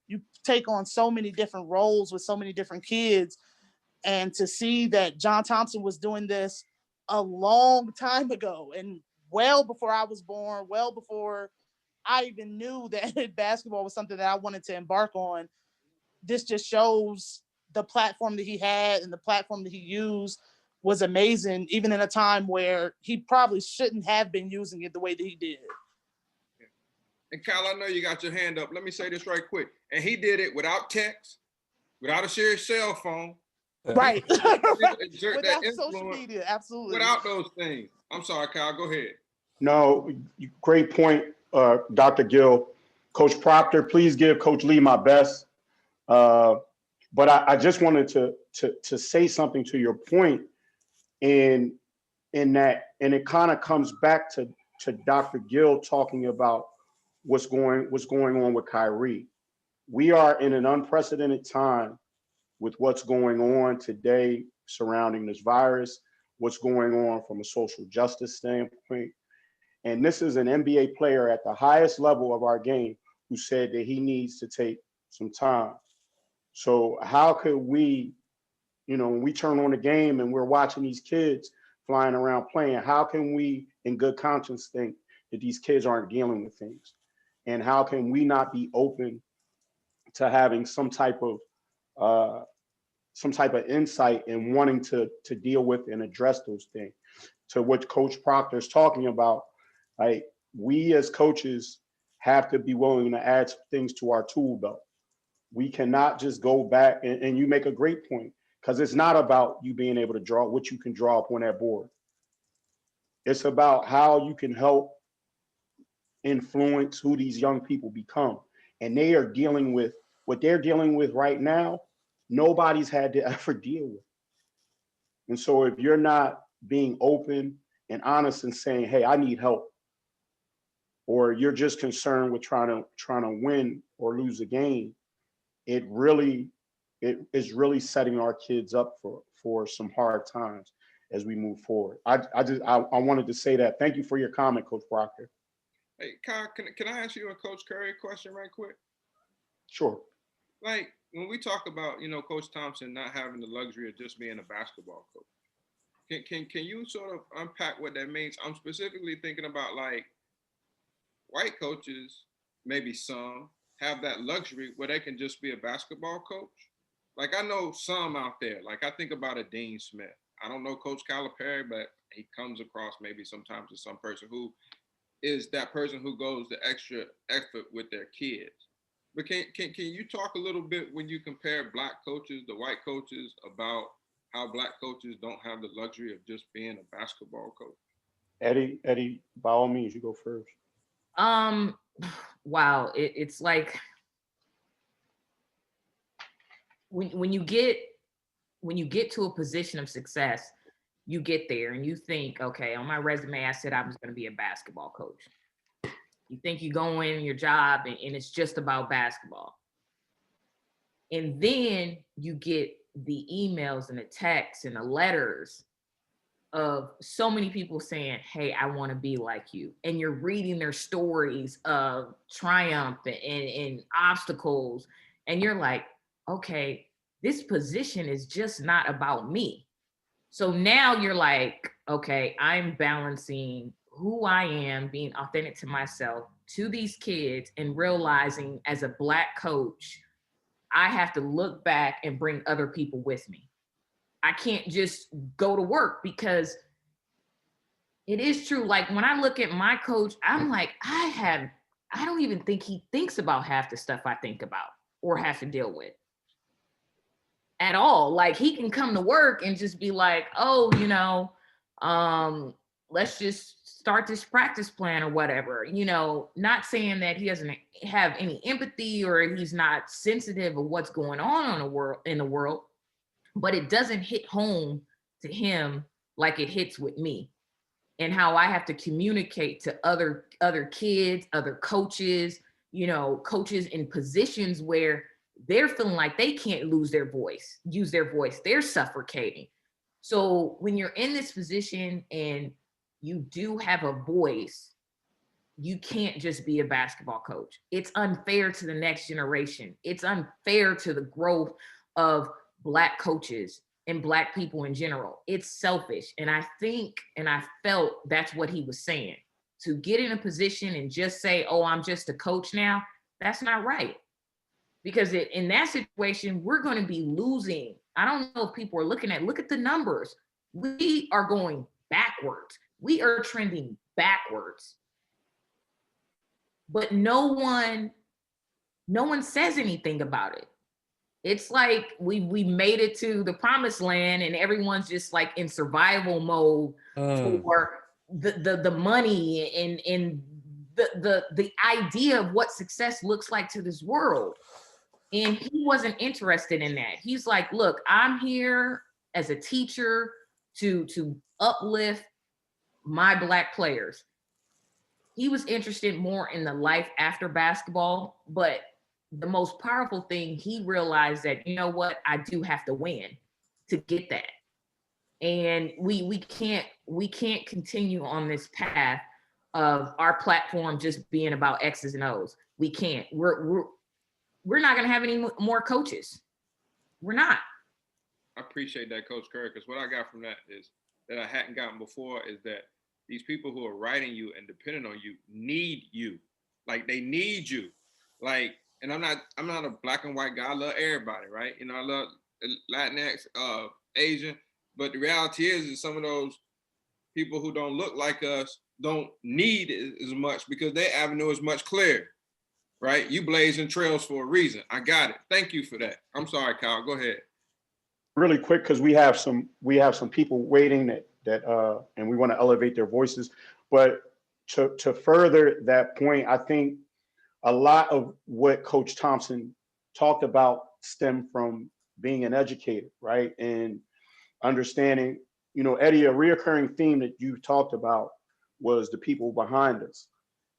You take on so many different roles with so many different kids. And to see that John Thompson was doing this a long time ago, and well before I was born, well before I even knew that basketball was something that I wanted to embark on, this just shows the platform that he had and the platform that he used was amazing, even in a time where he probably shouldn't have been using it the way that he did. And Kyle, I know you got your hand up. Let me say this right quick. And he did it without text, without a shared cell phone. Right. Exert without that social media, absolutely. Without those things. I'm sorry, Kyle, go ahead. No, great point, Dr. Gill. Coach Proctor, please give Coach Lee my best. But I just wanted to say something to your point in that, and it kind of comes back to Dr. Gill talking about what's going on with Kyrie. We are in an unprecedented time with what's going on today surrounding this virus, what's going on from a social justice standpoint. And this is an NBA player at the highest level of our game who said that he needs to take some time. So how could we, when we turn on the game and we're watching these kids flying around playing, how can we in good conscience think that these kids aren't dealing with things? And how can we not be open to having some type of insight and wanting to deal with and address those things? To what Coach Proctor is talking about, like, we as coaches have to be willing to add things to our tool belt. We cannot just go back, and you make a great point, because it's not about you being able to draw what you can draw up on that board. It's about how you can help influence who these young people become. And they are dealing with what they're dealing with right now, nobody's had to ever deal with. And so if you're not being open and honest and saying, hey, I need help, or you're just concerned with trying to win or lose a game, it is really setting our kids up for some hard times as we move forward. I wanted to say that. Thank you for your comment, Coach Proctor. Hey, Kyle, can I ask you a Coach Curry question right quick? Sure. Like, when we talk about, Coach Thompson not having the luxury of just being a basketball coach, can you sort of unpack what that means? I'm specifically thinking about, like, white coaches, maybe some, have that luxury where they can just be a basketball coach. Like, I know some out there, like I think about a Dean Smith. I don't know Coach Calipari, but he comes across maybe sometimes as some person who is that person who goes the extra effort with their kids. But can you talk a little bit when you compare Black coaches to white coaches about how Black coaches don't have the luxury of just being a basketball coach? Eddie, by all means, you go first. Wow, it's like when you get to a position of success, you get there and you think, okay, on my resume, I said I was going to be a basketball coach. You think you go in your job and it's just about basketball. And then you get the emails and the texts and the letters of so many people saying, hey, I want to be like you. And you're reading their stories of triumph and obstacles. And you're like, okay, this position is just not about me. So now you're like, okay, I'm balancing who I am, being authentic to myself, to these kids, and realizing as a Black coach, I have to look back and bring other people with me. I can't just go to work, because it is true. Like when I look at my coach, I'm like, I don't even think he thinks about half the stuff I think about or have to deal with at all. Like he can come to work and just be like, oh, let's just start this practice plan or whatever, not saying that he doesn't have any empathy or he's not sensitive of what's going on in the world, but it doesn't hit home to him like it hits with me, and how I have to communicate to other kids, other coaches, coaches in positions where they're feeling like they can't use their voice, they're suffocating. So when you're in this position and you do have a voice, you can't just be a basketball coach. It's unfair to the next generation. It's unfair to the growth of Black coaches and Black people in general. It's selfish. And I think, and I felt that's what he was saying. To get in a position and just say, oh, I'm just a coach now, that's not right. Because in that situation, we're going to be losing. I don't know if people are look at the numbers. We are going backwards. We are trending backwards. But no one says anything about it. It's like we made it to the promised land and everyone's just like in survival mode for the money and the idea of what success looks like to this world. And he wasn't interested in that. He's like, look, I'm here as a teacher to uplift my Black players. He was interested more in the life after basketball, but the most powerful thing, he realized that, you know what, I do have to win to get that. And we can't continue on this path of our platform just being about X's and O's. We can't. We're not going to have any more coaches. We're not. I appreciate that, Coach Curry, because what I got from that is that I hadn't gotten before is that these people who are writing you and depending on you need you. Like they need you. Like, and I'm not a Black and white guy. I love everybody, right? I love Latinx, Asian, but the reality is some of those people who don't look like us don't need as much because their avenue is much clearer. Right? You blazing trails for a reason. I got it. Thank you for that. I'm sorry, Kyle. Go ahead. Really quick, because we have some people waiting that and we want to elevate their voices. But to further that point, I think a lot of what Coach Thompson talked about stem from being an educator, right? And understanding, Eddie, a reoccurring theme that you talked about was the people behind us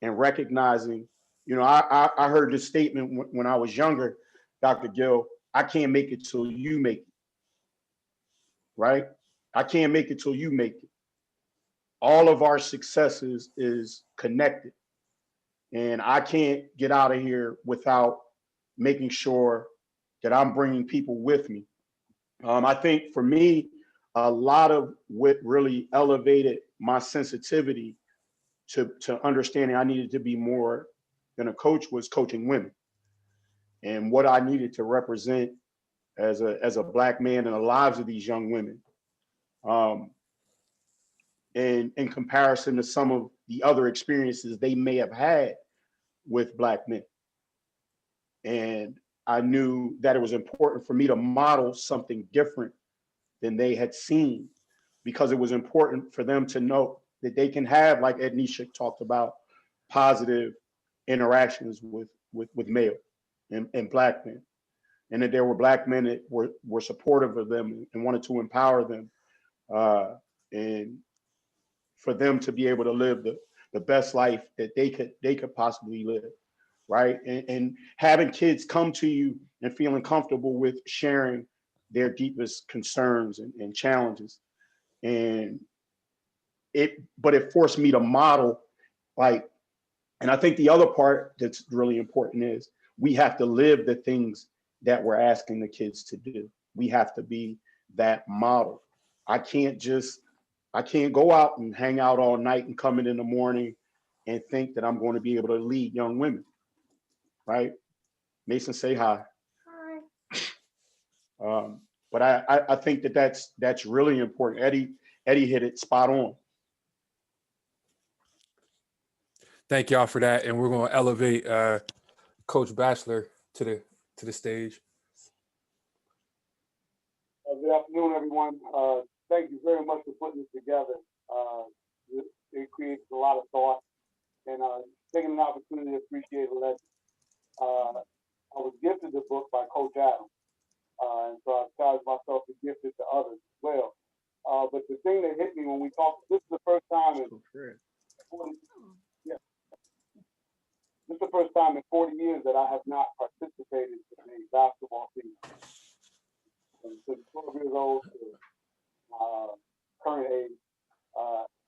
and recognizing. I heard this statement when I was younger, Dr. Gill, I can't make it till you make it, right? I can't make it till you make it. All of our successes is connected. And I can't get out of here without making sure that I'm bringing people with me. I think for me, a lot of what really elevated my sensitivity to understanding I needed to be more than a coach was coaching women, and what I needed to represent as a Black man in the lives of these young women. And in comparison to some of the other experiences they may have had with Black men. And I knew that it was important for me to model something different than they had seen, because it was important for them to know that they can have, like Edniesha talked about, positive interactions with male and Black men. And that there were Black men that were supportive of them and wanted to empower them, and for them to be able to live the best life that they could possibly live, right? And having kids come to you and feeling comfortable with sharing their deepest concerns and challenges. But it forced me to model, like, and I think the other part that's really important is we have to live the things that we're asking the kids to do. We have to be that model. I can't go out and hang out all night and come in the morning and think that I'm going to be able to lead young women, right? Mason, say hi. Hi. But I think that's really important. Eddie hit it spot on. Thank y'all for that, and we're going to elevate Coach Batchelor to the stage. Good afternoon, everyone. Thank you very much for putting this together. It creates a lot of thought, and taking an opportunity to appreciate a legend. I was gifted the book by Coach Adams, and so I charged myself to gift it to others as well. But the thing that hit me when we talked, this is the first time in 40, yeah, this is the first time in 40 years that I have not participated in a basketball season. And since 12 years old to current age,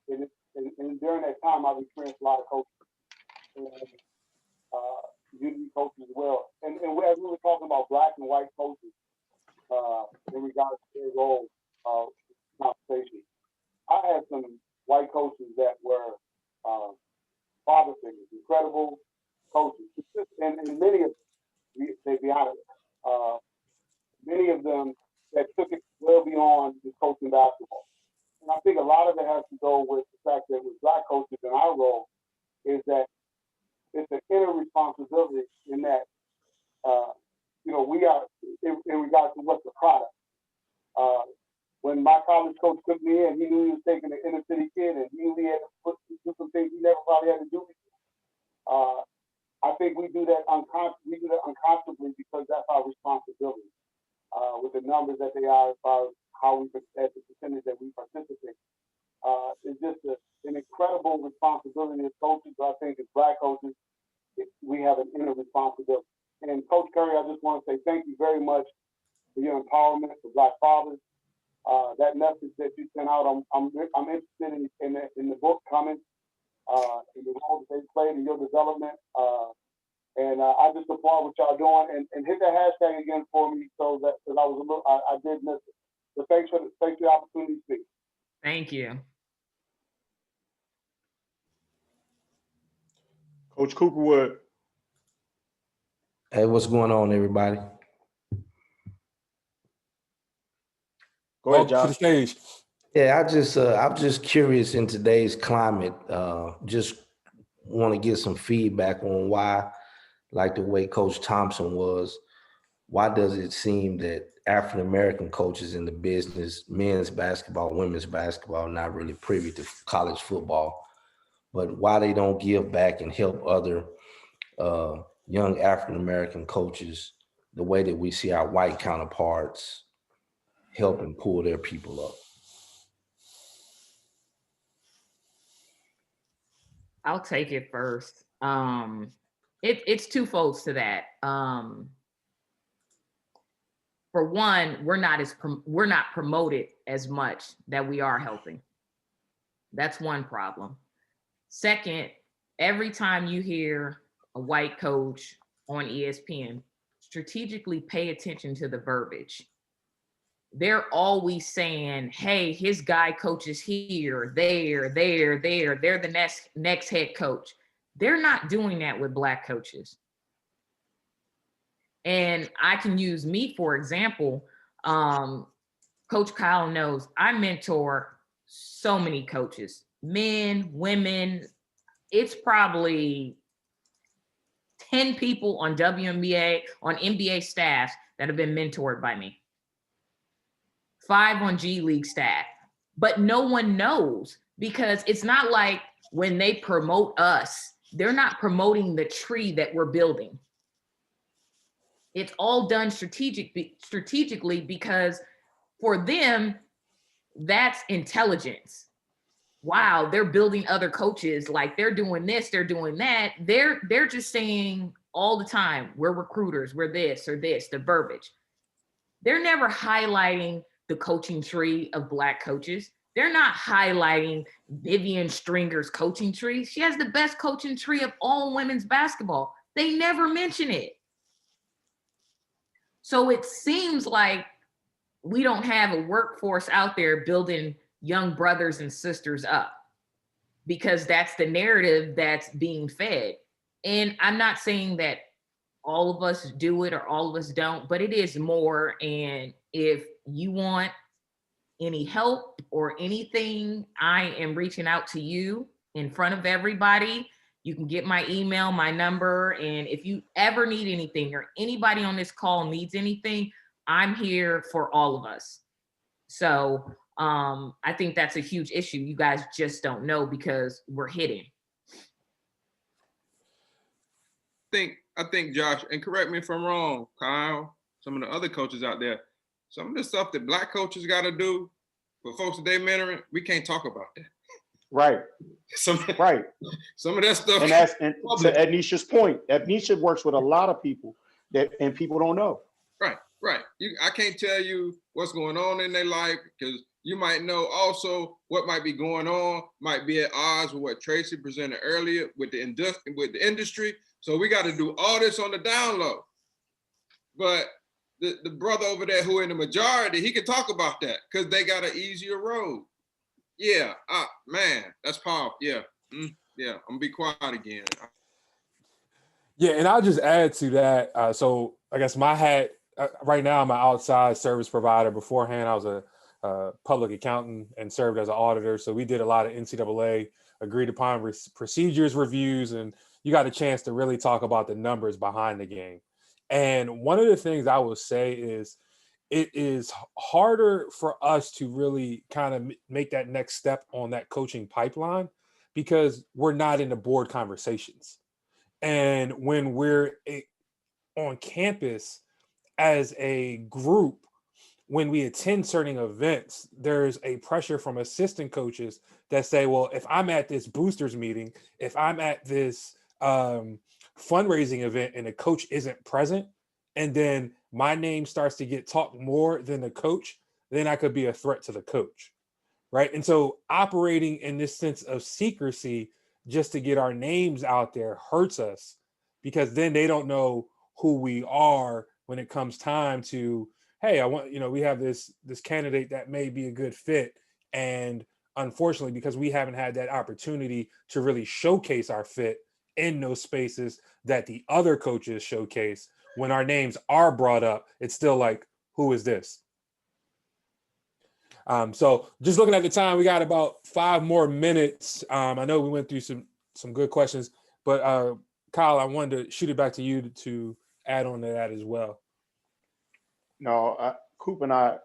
and during that time, I've experienced a lot of coaches and community coaches as well. And as we were talking about Black and white coaches in regards to their role of conversation, I had some white coaches that were father figures, incredible coaches, and many of them, to be honest, many of them that took it well beyond just coaching basketball. And I think a lot of it has to go with the fact that with Black coaches in our role is that it's an inner responsibility in that, we are, in regards to what's the product. When my college coach took me in, he knew he was taking an inner city kid, and he knew he had to do some things he never probably had to do before. I think we do that unconsciously because that's our responsibility. With the numbers that they are, as far as how we, at the percentage that we participate, it's just an incredible responsibility as coaches. I think as Black coaches, we have an inner responsibility. And Coach Curry, I just want to say thank you very much for your empowerment for Black fathers. That message that you sent out, I'm interested in the book coming, in the role that they played in your development. And I just applaud what y'all doing, and hit that hashtag again for me, so that, because I did miss it. So thanks for the opportunity to speak. Thank you. Coach Cooperwood. Hey, what's going on, everybody? Go ahead, Welcome Josh. to the stage. Yeah, I'm just curious in today's climate. Just want to get some feedback on why, like the way Coach Thompson was, why does it seem that African American coaches in the business, men's basketball, women's basketball, not really privy to college football, but why they don't give back and help other young African American coaches the way that we see our white counterparts help and pull their people up? I'll take it first. It's twofold to that. For one, we're not promoted as much that we are helping. That's one problem. Second, every time you hear a white coach on ESPN, strategically pay attention to the verbiage. They're always saying, hey, his guy coaches here, there. They're the next head coach. They're not doing that with Black coaches. And I can use me, for example. Coach Kyle knows I mentor so many coaches, men, women, it's probably 10 people on WNBA, on NBA staff that have been mentored by me. 5 on G League staff. But no one knows, because it's not like when they promote us, they're not promoting the tree that we're building. It's all done strategically, because for them, that's intelligence. Wow, they're building other coaches, like they're doing this, they're doing that. They're just saying all the time, we're recruiters, we're this or this, the verbiage. They're never highlighting the coaching tree of Black coaches. They're not highlighting Vivian Stringer's coaching tree. She has the best coaching tree of all women's basketball. They never mention it. So it seems like we don't have a workforce out there building young brothers and sisters up, because that's the narrative that's being fed. And I'm not saying that all of us do it or all of us don't, but it is more. And if you want any help or anything, I am reaching out to you in front of everybody. You can get my email, my number. And if you ever need anything, or anybody on this call needs anything, I'm here for all of us. So I think that's a huge issue. You guys just don't know because we're hidden. I think Josh, and correct me if I'm wrong, Kyle, some of the other coaches out there, some of the stuff that Black coaches got to do for folks that they mentoring, we can't talk about that. Right. Right. Some of that stuff. And that's, and to Edniesha's point, Edniesha works with a lot of people and people don't know. Right. I can't tell you what's going on in their life, because you might know also what might be going on, might be at odds with what Tracy presented earlier with the industry. So we got to do all this on the down low. But the brother over there who in the majority, he can talk about that because they got an easier road. Yeah, man, that's powerful. Yeah, yeah, I'm gonna be quiet again. Yeah, and I'll just add to that. So I guess my hat, right now I'm an outside service provider. Beforehand, I was a public accountant and served as an auditor. So we did a lot of NCAA agreed upon procedures reviews, and you got a chance to really talk about the numbers behind the game. And one of the things I will say is it is harder for us to really kind of make that next step on that coaching pipeline because we're not in the board conversations. And when we're on campus as a group, when we attend certain events, there's a pressure from assistant coaches that say, well, if I'm at this boosters meeting, if I'm at this fundraising event and the coach isn't present, and then my name starts to get talked more than the coach, then I could be a threat to the coach, right? And so operating in this sense of secrecy just to get our names out there hurts us, because then they don't know who we are when it comes time to, hey, I want, we have this candidate that may be a good fit. And unfortunately, because we haven't had that opportunity to really showcase our fit in those spaces that the other coaches showcase, when our names are brought up, it's still like, who is this? So just looking at the time, we got about 5 more minutes. I know we went through some good questions, but Kyle, I wanted to shoot it back to you to add on to that as well. No, Coop and I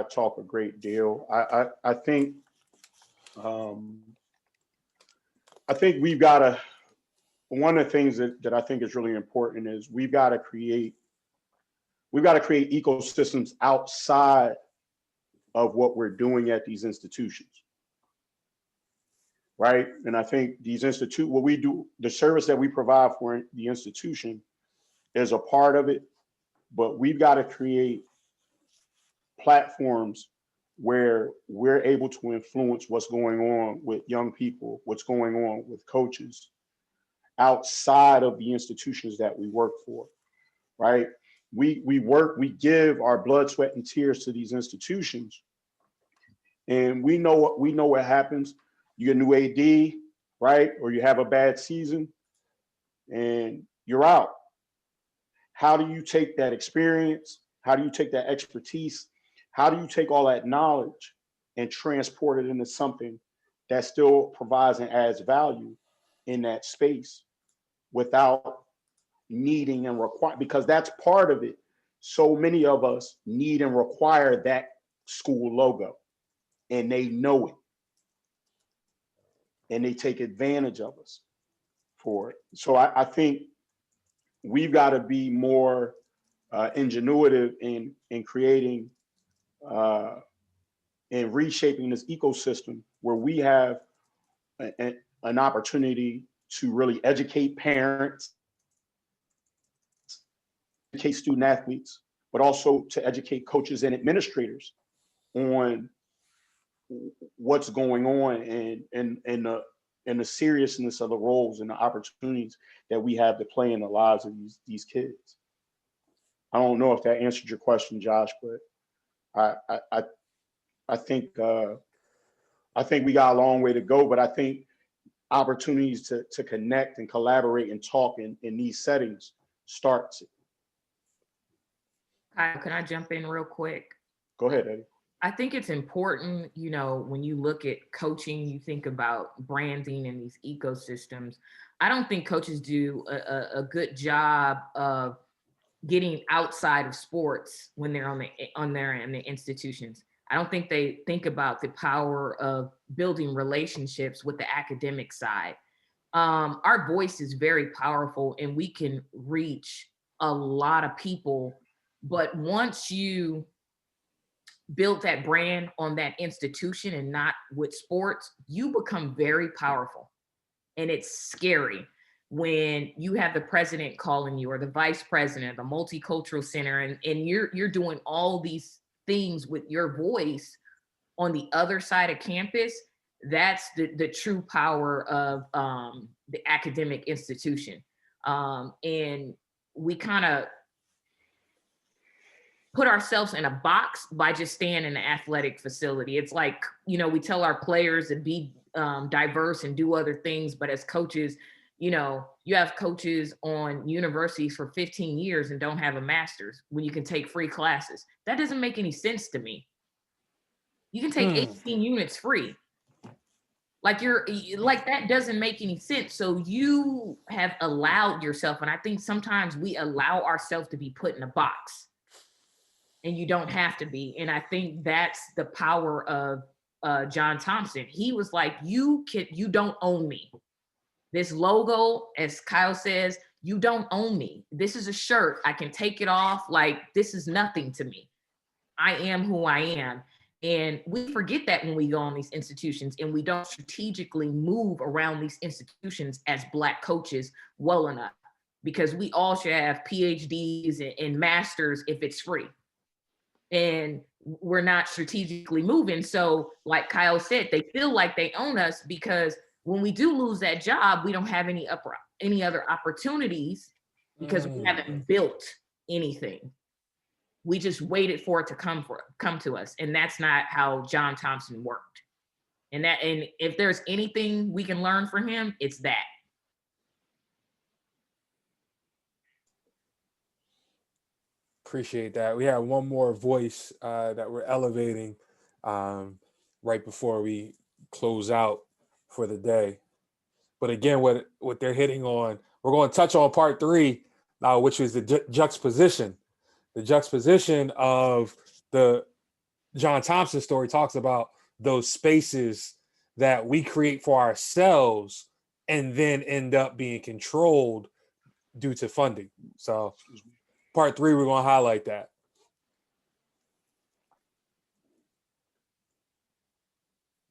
talk a great deal. I think we've got to, one of the things that I think is really important is we've got to create ecosystems outside of what we're doing at these institutions, right? And I think what we do, the service that we provide for the institution is a part of it, but we've got to create platforms where we're able to influence what's going on with young people, what's going on with coaches outside of the institutions that we work for, right? We give our blood, sweat, and tears to these institutions, and we know what happens. You get a new AD, right? Or you have a bad season and you're out. How do you take that experience? How do you take that expertise? How do you take all that knowledge and transport it into something that still provides and adds value in that space without needing and require, because that's part of it. So many of us need and require that school logo, and they know it, and they take advantage of us for it. So I think we've got to be more ingenuitive in creating and reshaping this ecosystem where we have an opportunity to really educate parents, educate student athletes, but also to educate coaches and administrators on what's going on and the seriousness of the roles and the opportunities that we have to play in the lives of these kids. I don't know if that answered your question, Josh, but I think we got a long way to go, but I think opportunities to connect and collaborate and talk in these settings starts it. Kyle, can I jump in real quick? Go ahead, Eddie. I think it's important, you know, when you look at coaching, you think about branding and these ecosystems. I don't think coaches do a good job of getting outside of sports when they're in the institutions. I don't think they think about the power of building relationships with the academic side. Our voice is very powerful and we can reach a lot of people, but once you build that brand on that institution and not with sports, you become very powerful. And it's scary when you have the president calling you or the vice president, the multicultural center, and you're doing all these things with your voice on the other side of campus. That's the true power of the academic institution. And we kind of put ourselves in a box by just staying in the athletic facility. It's like, you know, we tell our players to be diverse and do other things, but as coaches, you know, you have coaches on universities for 15 years and don't have a master's when you can take free classes. That doesn't make any sense to me. You can take 18 units free. Like that doesn't make any sense. So you have allowed yourself, and I think sometimes we allow ourselves to be put in a box and you don't have to be. And I think that's the power of John Thompson. He was like, you don't own me. This logo, as Kyle says, you don't own me. This is a shirt. I can take it off. Like, this is nothing to me. I am who I am. And we forget that when we go on these institutions and we don't strategically move around these institutions as Black coaches well enough, because we all should have PhDs and masters if it's free. And we're not strategically moving. So like Kyle said, they feel like they own us because when we do lose that job, we don't have any other opportunities because we haven't built anything. We just waited for it to come to us. And that's not how John Thompson worked. And if there's anything we can learn from him, it's that. Appreciate that. We have one more voice that we're elevating right before we close out for the day. But again, what they're hitting on, we're going to touch on part 3, which is the juxtaposition. The juxtaposition of the John Thompson story talks about those spaces that we create for ourselves and then end up being controlled due to funding. So part 3, we're going to highlight that.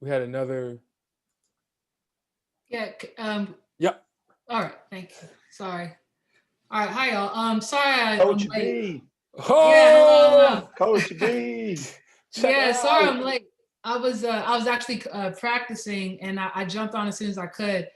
We had another. Yeah. Yep. All right. Thank you. Sorry. All right. Hi, y'all. Sorry. Coach B. Oh, yeah, Coach B. Yeah, sorry I'm late. I was actually practicing and I jumped on as soon as I could.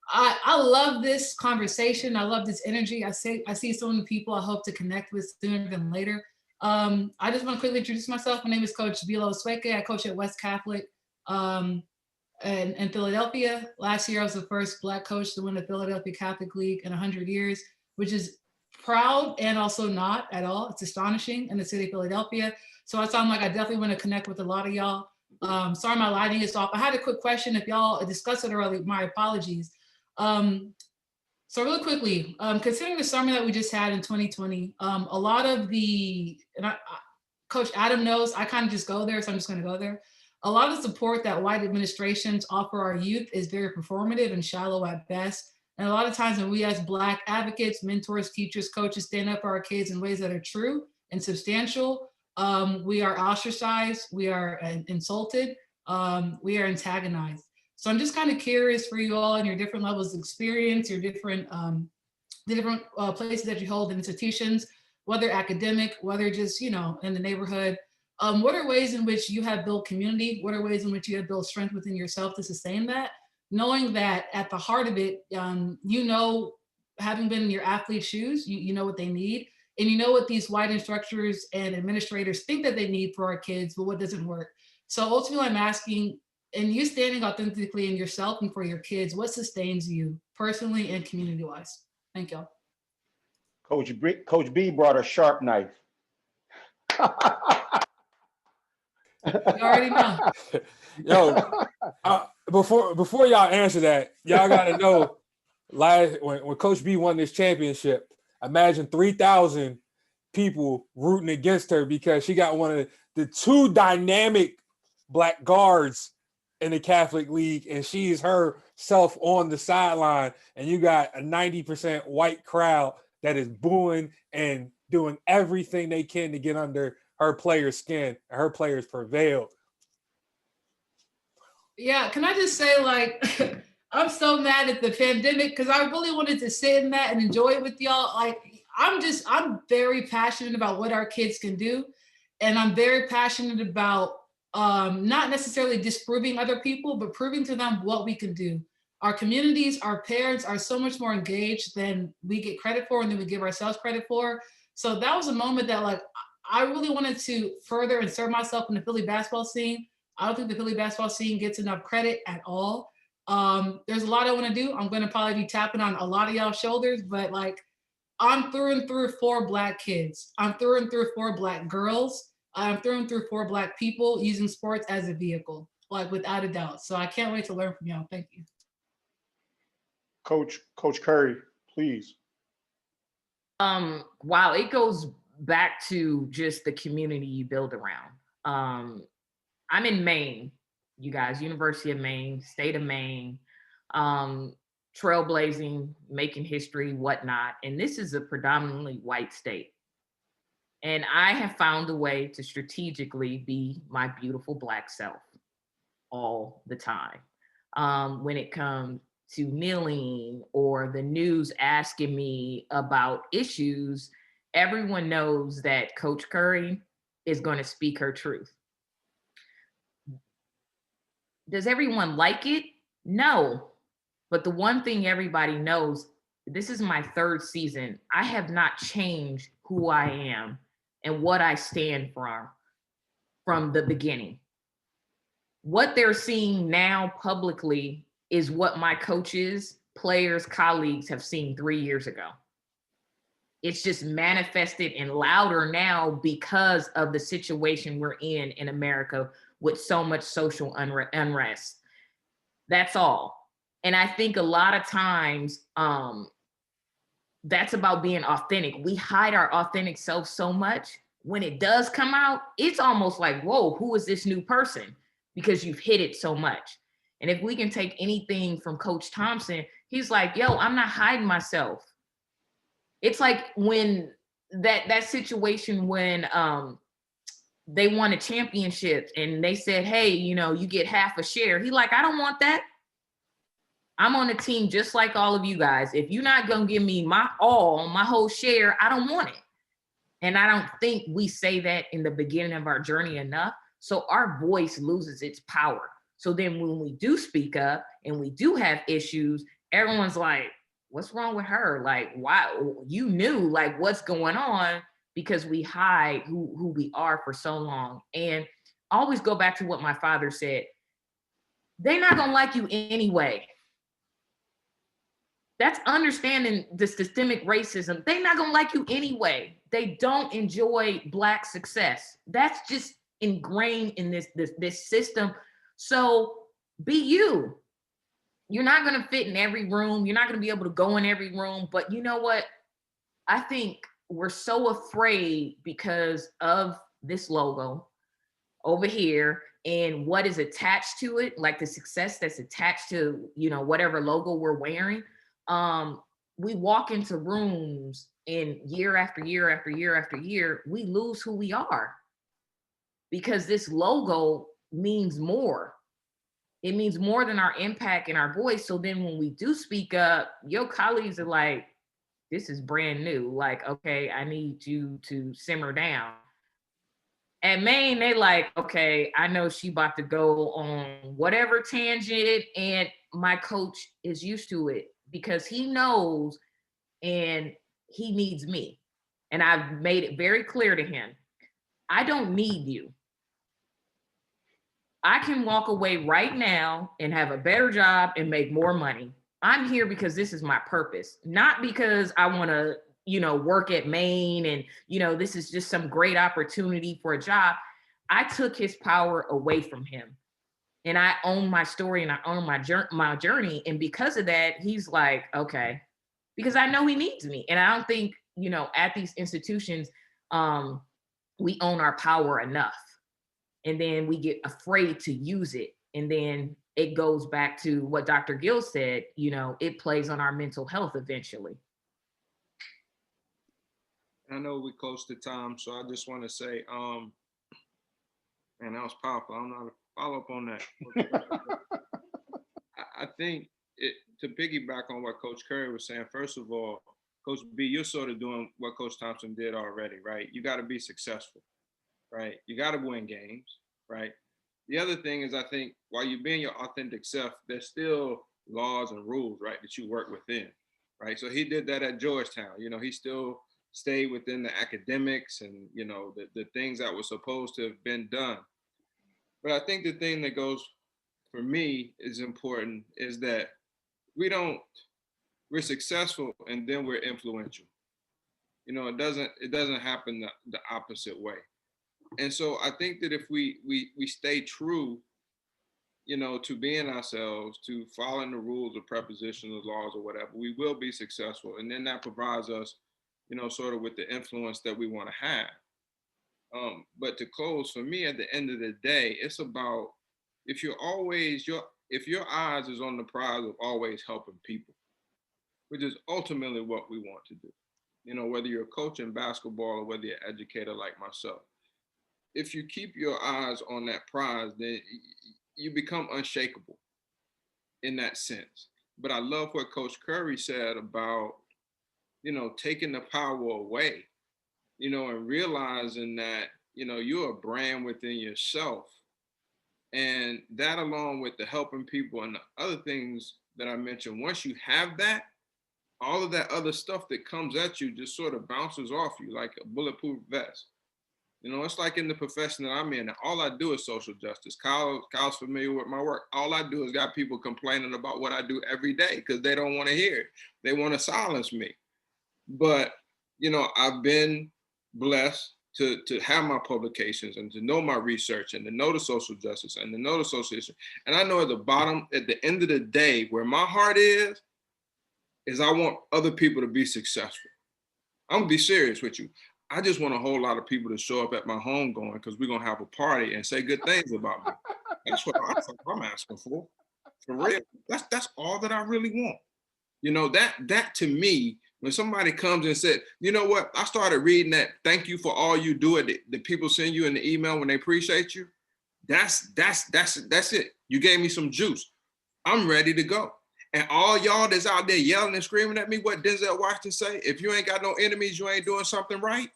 I love this conversation. I love this energy. I see so many people I hope to connect with sooner than later. I just want to quickly introduce myself. My name is Coach Gill. I coach at West Catholic in Philadelphia. Last year, I was the first Black coach to win the Philadelphia Catholic League in 100 years, which is proud and also not at all. It's astonishing in the city of Philadelphia. So I sound like I definitely want to connect with a lot of y'all. Sorry, my lighting is off. I had a quick question. If y'all discussed it earlier, my apologies. So really quickly, considering the summer that we just had in 2020, a lot of the, Coach Adam knows, I kind of just go there, so I'm just going to go there. A lot of the support that white administrations offer our youth is very performative and shallow at best. And a lot of times when we as Black advocates, mentors, teachers, coaches stand up for our kids in ways that are true and substantial, we are ostracized, we are insulted, we are antagonized. So I'm just kind of curious for you all and your different levels of experience, your different, the different places that you hold in institutions, whether academic, whether just, you know, in the neighborhood. What are ways in which you have built community? What are ways in which you have built strength within yourself to sustain that? Knowing that at the heart of it, you know, having been in your athlete's shoes, you know what they need. And you know what these white instructors and administrators think that they need for our kids, but what doesn't work. So ultimately I'm asking, and you standing authentically in yourself and for your kids, what sustains you personally and community-wise? Thank y'all. Coach B brought a sharp knife. You already know. Yo, before y'all answer that, y'all gotta know, when Coach B won this championship, imagine 3,000 people rooting against her because she got one of the two dynamic Black guards in the Catholic League, and she is herself on the sideline, and you got a 90% white crowd that is booing and doing everything they can to get under her players' skin, and her players prevailed. Yeah, can I just say, like, I'm so mad at the pandemic because I really wanted to sit in that and enjoy it with y'all. Like, I'm very passionate about what our kids can do. And I'm very passionate about not necessarily disproving other people, but proving to them what we can do. Our communities, our parents are so much more engaged than we get credit for and than we give ourselves credit for. So that was a moment that, like, I really wanted to further insert myself in the Philly basketball scene. I don't think the Philly basketball scene gets enough credit at all. There's a lot I want to do. I'm going to probably be tapping on a lot of y'all's shoulders, but like, I'm through and through 4 Black kids. I'm through and through 4 Black girls. I'm through and through 4 Black people using sports as a vehicle, like, without a doubt. So I can't wait to learn from y'all. Thank you. Coach Curry, please. Wow, it goes back to just the community you build around. I'm in Maine, you guys, University of Maine, state of Maine, trailblazing, making history, whatnot. And this is a predominantly white state. And I have found a way to strategically be my beautiful Black self all the time. When it comes to kneeling or the news asking me about issues, everyone knows that Coach Curry is going to speak her truth. Does everyone like it? No. But the one thing everybody knows, this is my 3rd season. I have not changed who I am and what I stand for from the beginning. What they're seeing now publicly is what my coaches, players, colleagues have seen 3 years ago. It's just manifested and louder now because of the situation we're in America with so much social unrest. That's all. And I think a lot of times that's about being authentic. We hide our authentic self so much. When it does come out, it's almost like, whoa, who is this new person? Because you've hid it so much. And if we can take anything from Coach Thompson, he's like, yo, I'm not hiding myself. It's like when that situation when they won a championship and they said, hey, you know, you get half a share. He like, I don't want that. I'm on a team just like all of you guys. If you're not going to give me my all, my whole share, I don't want it. And I don't think we say that in the beginning of our journey enough. So our voice loses its power. So then when we do speak up and we do have issues, everyone's like, what's wrong with her? Like, why? You knew, like, what's going on, because we hide who we are for so long. And I always go back to what my father said. They're not going to like you anyway. That's understanding the systemic racism. They're not going to like you anyway. They don't enjoy Black success. That's just ingrained in this system. So be you. You're not going to fit in every room. You're not going to be able to go in every room. But you know what? I think we're so afraid because of this logo over here and what is attached to it, like the success that's attached to, you know, whatever logo we're wearing. We walk into rooms and year after year after year after year, we lose who we are because this logo means more. It means more than our impact and our voice. So then when we do speak up, your colleagues are like, this is brand new. Like, okay, I need you to simmer down. At Maine, they like, okay, I know she about to go on whatever tangent, and my coach is used to it because he knows and he needs me. And I've made it very clear to him, I don't need you. I can walk away right now and have a better job and make more money. I'm here because this is my purpose, not because I want to, you know, work at Maine and, you know, this is just some great opportunity for a job. I took his power away from him and I own my story and I own my journey. And because of that, he's like, okay, because I know he needs me. And I don't think, you know, at these institutions, we own our power enough. And then we get afraid to use it. And then it goes back to what Dr. Gill said, you know, it plays on our mental health eventually. I know we're close to time, so I just want to say, man, that was powerful. I don't know how to follow up on that. I think to piggyback on what Coach Curry was saying, first of all, Coach B, you're sort of doing what Coach Thompson did already, right? You got to be successful, right? You got to win games, right? The other thing is, I think while you're being your authentic self, there's still laws and rules, right, that you work within, right? So he did that at Georgetown. You know, he still stayed within the academics and, you know, the things that were supposed to have been done. But I think the thing that goes for me is important is that we're successful and then we're influential. You know, it doesn't happen the opposite way. And so I think that if we stay true, you know, to being ourselves, to following the rules of prepositions, laws, or whatever, we will be successful. And then that provides us, you know, sort of with the influence that we want to have. But to close, for me, at the end of the day, it's about if your eyes is on the prize of always helping people, which is ultimately what we want to do. You know, whether you're a coach in basketball or whether you're an educator like myself. If you keep your eyes on that prize, then you become unshakable in that sense. But I love what Coach Curry said about, you know, taking the power away, you know, and realizing that, you know, you're a brand within yourself. And that, along with the helping people and the other things that I mentioned, once you have that, all of that other stuff that comes at you just sort of bounces off you like a bulletproof vest. You know, it's like in the profession that I'm in, all I do is social justice. Kyle's familiar with my work. All I do is got people complaining about what I do every day because they don't want to hear it. They want to silence me. But, you know, I've been blessed to have my publications and to know my research and to know the social justice and to know the association. And I know at the end of the day, where my heart is I want other people to be successful. I'm gonna be serious with you. I just want a whole lot of people to show up at my home going, because we're gonna have a party and say good things about me. That's what I'm asking for real. That's all that I really want. You know, that to me, when somebody comes and said, you know what, I started reading that, thank you for all you do, the people send you in the email when they appreciate you. That's it. You gave me some juice. I'm ready to go. And all y'all that's out there yelling and screaming at me, what Denzel Washington say, if you ain't got no enemies, you ain't doing something right.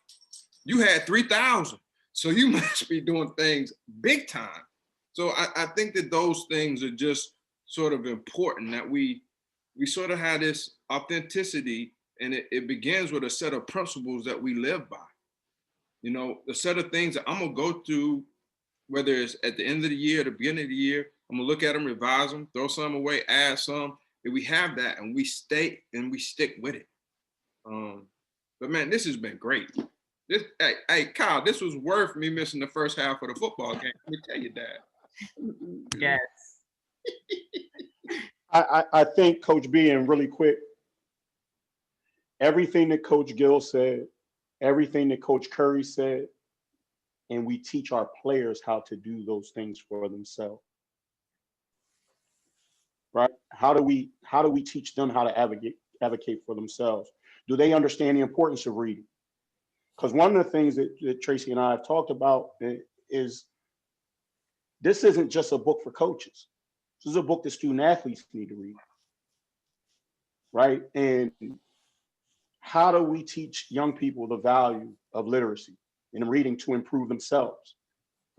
You had 3,000. So you must be doing things big time. So I think that those things are just sort of important, that we sort of have this authenticity, and it begins with a set of principles that we live by. You know, the set of things that I'm gonna go through, whether it's at the end of the year, the beginning of the year, I'm gonna look at them, revise them, throw some away, add some. If we have that and we stay and we stick with it. But man, this has been great. Hey, Kyle, this was worth me missing the first half of the football game. Let me tell you that. Yes. I think Coach B, and really quick, everything that Coach Gill said, everything that Coach Curry said, and we teach our players how to do those things for themselves. Right? How do we teach them how to advocate for themselves? Do they understand the importance of reading? Because one of the things that Tracy and I have talked about is this isn't just a book for coaches. This is a book that student athletes need to read. Right? And how do we teach young people the value of literacy and reading to improve themselves?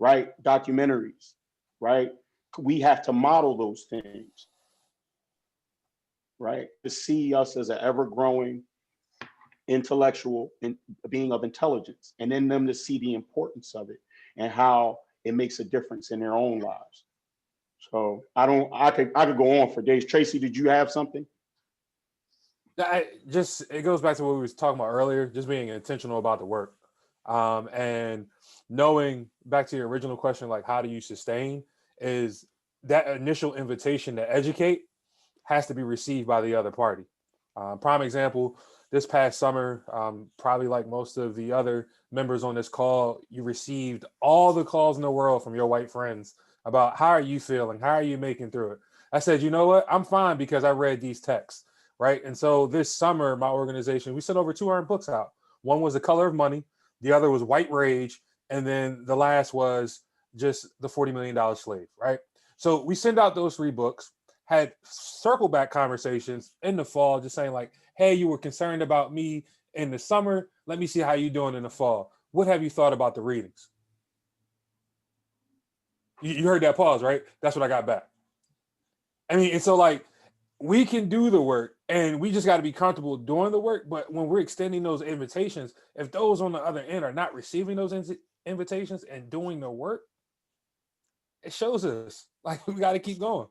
Right? Documentaries, right? We have to model those things, right? To see us as an ever-growing intellectual being of intelligence, and then them to see the importance of it and how it makes a difference in their own lives. So I could go on for days. Tracy, did you have something? It goes back to what we was talking about earlier, just being intentional about the work. And knowing, back to your original question, like how do you sustain, is that initial invitation to educate has to be received by the other party. Prime example, this past summer, probably like most of the other members on this call, you received all the calls in the world from your white friends about how are you feeling? How are you making through it? I said, you know what? I'm fine because I read these texts, right? And so this summer, my organization, we sent over 200 books out. One was The Color of Money. The other was White Rage. And then the last was just The $40 Million Slave, right? So we send out those 3 books, had circle back conversations in the fall, just saying like, hey, you were concerned about me in the summer. Let me see how you're doing in the fall. What have you thought about the readings? You heard that pause, right? That's what I got back. I mean, and so like, we can do the work and we just got to be comfortable doing the work. But when we're extending those invitations, if those on the other end are not receiving those invitations and doing the work, it shows us like we got to keep going,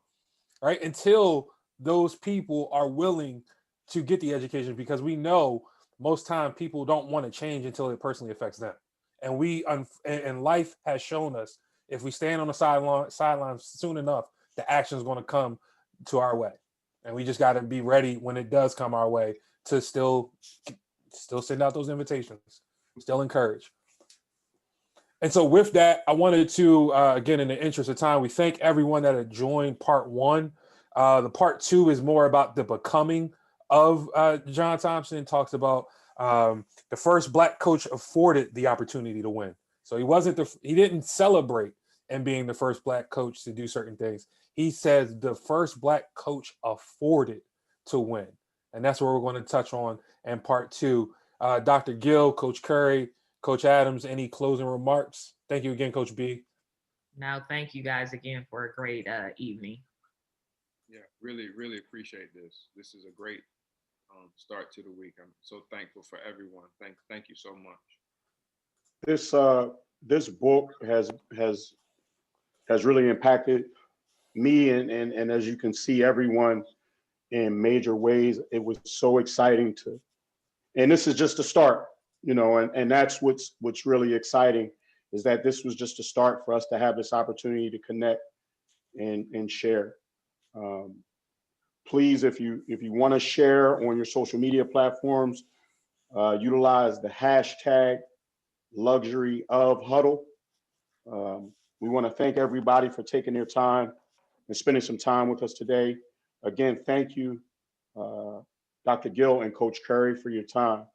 right? Until those people are willing to get the education, because we know most time people don't want to change until it personally affects them. And life has shown us, if we stand on the sidelines soon enough, the action is going to come to our way. And we just got to be ready when it does come our way to still send out those invitations, still encourage. And so with that, I wanted to, again, in the interest of time, we thank everyone that had joined part 1. The part 2 is more about the becoming of John Thompson. Talks about the first Black coach afforded the opportunity to win. So he didn't celebrate in being the first Black coach to do certain things. He says the first Black coach afforded to win. And that's what we're going to touch on in part 2. Dr. Gill, Coach Curry, Coach Adams, any closing remarks? Thank you again, Coach B. Now, thank you guys again for a great evening. Yeah, really, really appreciate this. This is a great start to the week. I'm so thankful for everyone. Thank you so much. This book has really impacted me and as you can see, everyone in major ways. It was so exciting and this is just a start, and that's what's really exciting, is that this was just a start for us to have this opportunity to connect and share. Please, if you want to share on your social media platforms, utilize the hashtag luxury of Huddle. We want to thank everybody for taking their time and spending some time with us today. Again, thank you, Dr. Gill and Coach Curry, for your time.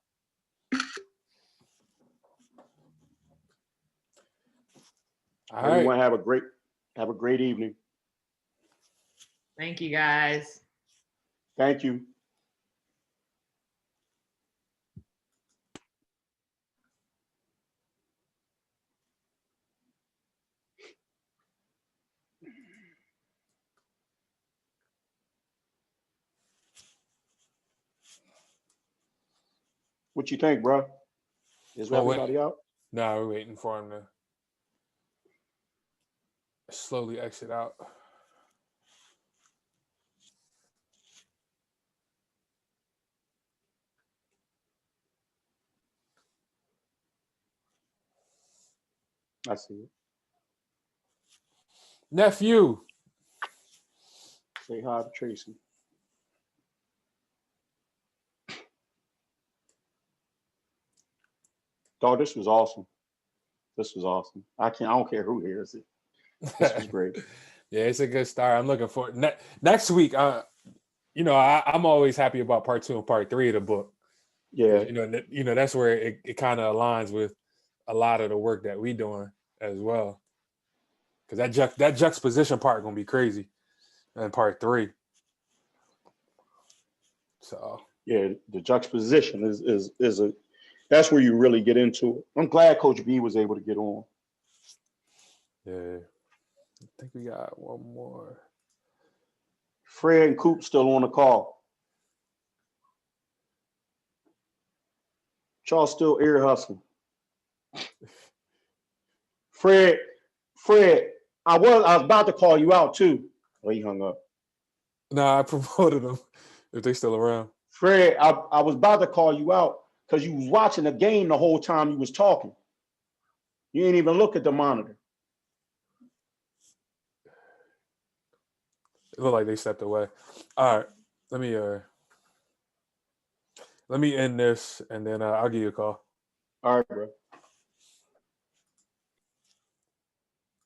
All Everyone right. have a great evening. Thank you, guys. Thank you. What you think, bro? Is everybody out? No, we're waiting for him to slowly exit out. I see it. Nephew. Say hi to Tracy. Dog, this was awesome. This was awesome. I don't care who hears it. This was great. Yeah, it's a good start. I'm looking forward. Next week, you know, I'm always happy about part 2 and part 3 of the book. Yeah. You know, that's where it kind of aligns with a lot of the work that we doing as well. Because that juxtaposition part gonna be crazy in part 3. So yeah, the juxtaposition is a that's where you really get into it. I'm glad Coach B was able to get on. yeah, I think we got one more. Fred and Coop still on the call. Y'all still ear hustling. Fred, I was about to call you out too. Oh, he hung up. Nah, I promoted them if they still around. Fred, I was about to call you out because you was watching the game the whole time you was talking. You didn't even look at the monitor. It looked like they stepped away. All right, let me end this and then I'll give you a call. All right, bro.